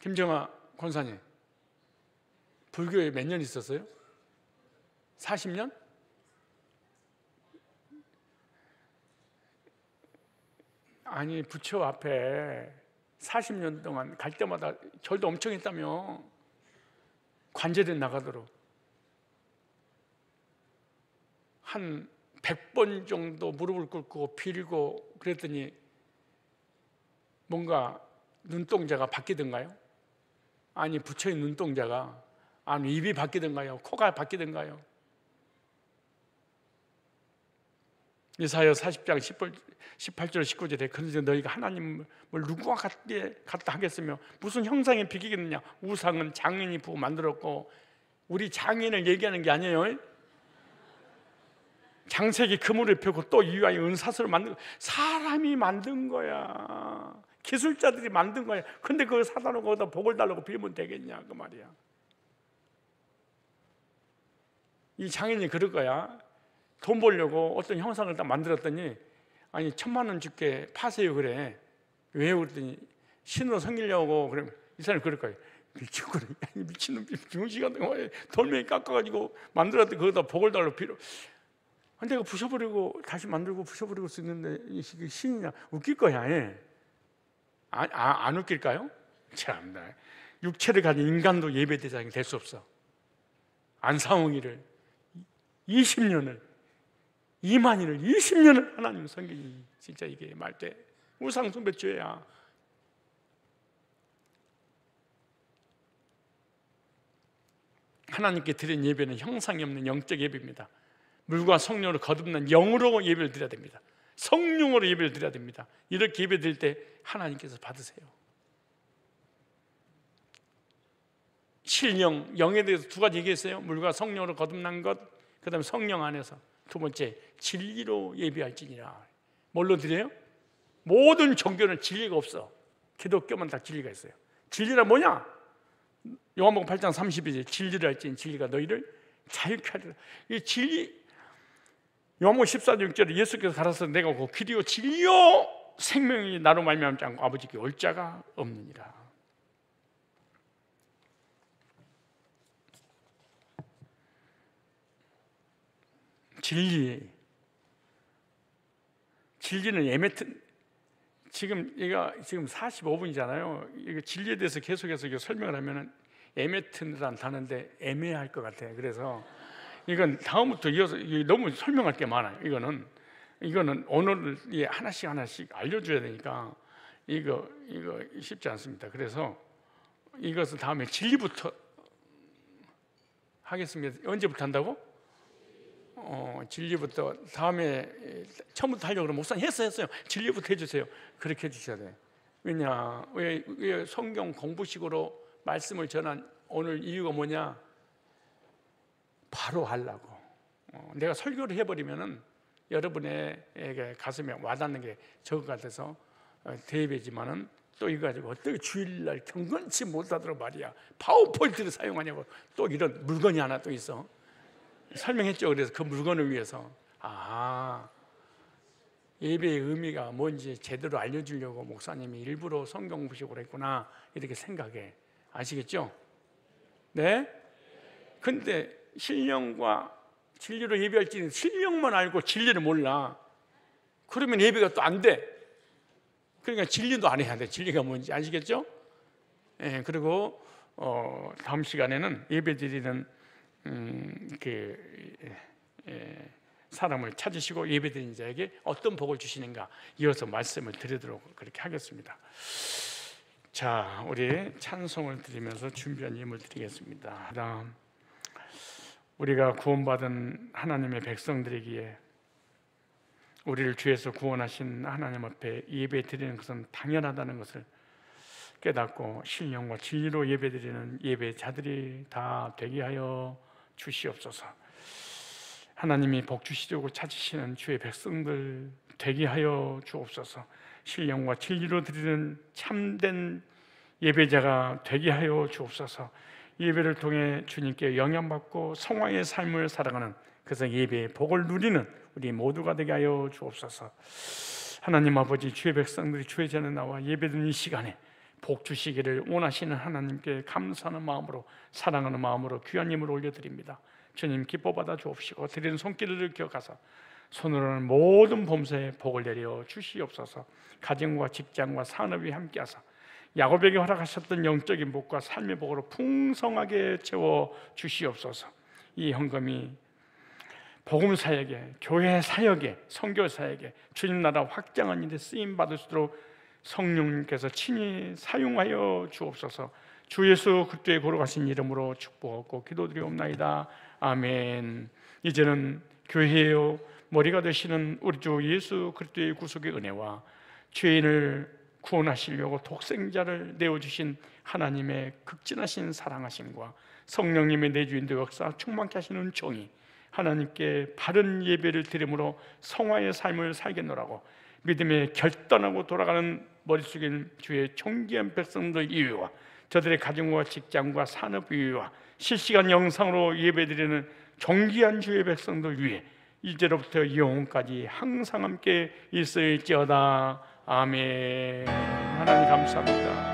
김정아 권사님, 불교에 몇 년 있었어요? 40년? 아니, 부처 앞에 40년 동안 갈 때마다 절도 엄청 했다며. 관제대 나가도록 한 100번 정도 무릎을 꿇고 빌고 그랬더니 뭔가 눈동자가 바뀌던가요? 아니, 부처의 눈동자가, 아니 입이 바뀌던가요? 코가 바뀌던가요? 이사야 40장 18절 19절에 그런데 너희가 하나님을 누구와 같다 하겠으며 무슨 형상에 비기겠느냐. 우상은 장인이 부어 만들었고, 우리 장인을 얘기하는 게 아니에요. 장색이 금으로 펴고 또 이와의 은사슬을 만든, 사람이 만든 거야. 기술자들이 만든 거야. 근데 그걸 사다 놓고 거기다 복을 달라고 빌면 되겠냐 그 말이야. 이 장인이 그럴 거야. 돈 벌려고 어떤 형상을 딱 만들었더니, 아니 1,000만 원 줄게 파세요 그래. 왜? 그랬더니 신으로 섬기려고 그러면 이 사람이 그럴 거예요. 미쳤구나. 미친놈, 중시간 동안 돌멩이 깎아가지고 만들었는데 거기다 복을 달라고 빌어. 내가 부셔버리고 다시 만들고 부셔버리고 쓰는데 이게 신이냐? 웃길 거야. 안 웃길까요? 참나. 육체를 가진 인간도 예배 대상이 될 수 없어. 안상홍이를 20년을 20년을 하나님 섬기니 진짜 이게 말대 우상숭배 죄야. 하나님께 드린 예배는 형상이 없는 영적 예배입니다. 물과 성령으로 거듭난 영으로 예배를 드려야 됩니다. 성령으로 예배를 드려야 됩니다. 이렇게 예배 드릴 때 하나님께서 받으세요. 신령, 영에 대해서 두 가지 얘기했어요. 물과 성령으로 거듭난 것, 그 다음에 성령 안에서. 두 번째, 진리로 예배할지니라. 뭘로 드려요? 모든 종교는 진리가 없어. 기독교만 다 진리가 있어요. 진리란 뭐냐? 요한복음 8장 30절에 진리를 할지니 진리가 너희를 자유케 하리라. 이 진리, 요한복음 14장 6절에 예수께서 가라사 내가 그 길이요 진리요 생명이 나로 말미암지 않고 아버지께 올 자가 없느니라. 진리는 에메튼, 지금 45분이잖아요. 이거 진리에 대해서 계속해서 설명을 하면은 에메튼이라는 단어인데 애매할 것 같아요. 그래서 이건 다음부터 이어서 너무 설명할 게 많아요. 이거는 오늘 하나씩 알려줘야 되니까 이거 쉽지 않습니다. 그래서 이것은 다음에 진리부터 하겠습니다. 언제부터 한다고? 진리부터 다음에 처음부터 하려고 그러면 목사님 했어요. 진리부터 해주세요. 그렇게 해주셔야 돼요. 왜냐? 왜 성경 공부식으로 말씀을 전한 오늘 이유가 뭐냐? 바로 하려고. 내가 설교를 해버리면은 여러분의 가슴에 와닿는 게 적을 같아서 대입이지만은 또 이거 가지고 어떻게 주일날 경건치 못하도록 말이야 파워포인트를 사용하냐고 또 이런 물건이 하나 또 있어. 설명했죠. 그래서 그 물건을 위해서 예배의 의미가 뭔지 제대로 알려주려고 목사님이 일부러 성경 공부식으로 했구나 이렇게 생각해. 아시겠죠? 네? 근데 신령과 진리로 예배할지는 신령만 알고 진리를 몰라. 그러면 예배가 또 안 돼. 그러니까 진리도 안 해야 돼. 진리가 뭔지 아시겠죠? 예, 그리고 다음 시간에는 예배드리는 사람을 찾으시고 예배드리는 자에게 어떤 복을 주시는가 이어서 말씀을 드리도록 그렇게 하겠습니다. 자, 우리 찬송을 드리면서 준비한 예물 드리겠습니다. 우리가 구원받은 하나님의 백성들이기에 우리를 죄에서 구원하신 하나님 앞에 예배 드리는 것은 당연하다는 것을 깨닫고 신령과 진리로 예배드리는 예배자들이 다 되게 하여 주시옵소서. 하나님이 복 주시려고 찾으시는 주의 백성들 되게 하여 주옵소서. 신령과 진리로 드리는 참된 예배자가 되게 하여 주옵소서. 예배를 통해 주님께 영향받고 성화의 삶을 살아가는 그래서 예배의 복을 누리는 우리 모두가 되게 하여 주옵소서. 하나님 아버지, 주의 백성들이 주의 전에 나와 예배드리는 이 시간에 복 주시기를 원하시는 하나님께 감사하는 마음으로 사랑하는 마음으로 귀한 예물을 올려드립니다. 주님 기뻐 받아 주옵시고 드리는 손길을 기억하사 손으로는 모든 범사에 복을 내려 주시옵소서. 가정과 직장과 산업이 함께하사 야곱에게 허락하셨던 영적인 복과 삶의 복으로 풍성하게 채워 주시옵소서. 이 헌금이 복음 사역에, 교회 사역에, 선교 사역에 주님 나라 확장하는 데 쓰임 받을 수 있도록 성령님께서 친히 사용하여 주옵소서. 주 예수 그리스도의 거룩하신 이름으로 축복하고 기도드리옵나이다. 아멘. 이제는 교회의 머리가 되시는 우리 주 예수 그리스도의 구속의 은혜와 죄인을 구원하시려고 독생자를 내어주신 하나님의 극진하신 사랑하심과 성령님의 내주인도 역사 충만케 하시는 정의, 하나님께 바른 예배를 드림으로 성화의 삶을 살겠노라고 믿음에 결단하고 돌아가는 머릿속인 주의 존귀한 백성들 이외와 저들의 가정과 직장과 산업 이외와 실시간 영상으로 예배드리는 존귀한 주의 백성들 위해 이제로부터 영원까지 항상 함께 있을지어다. 아멘. 하나님 감사합니다.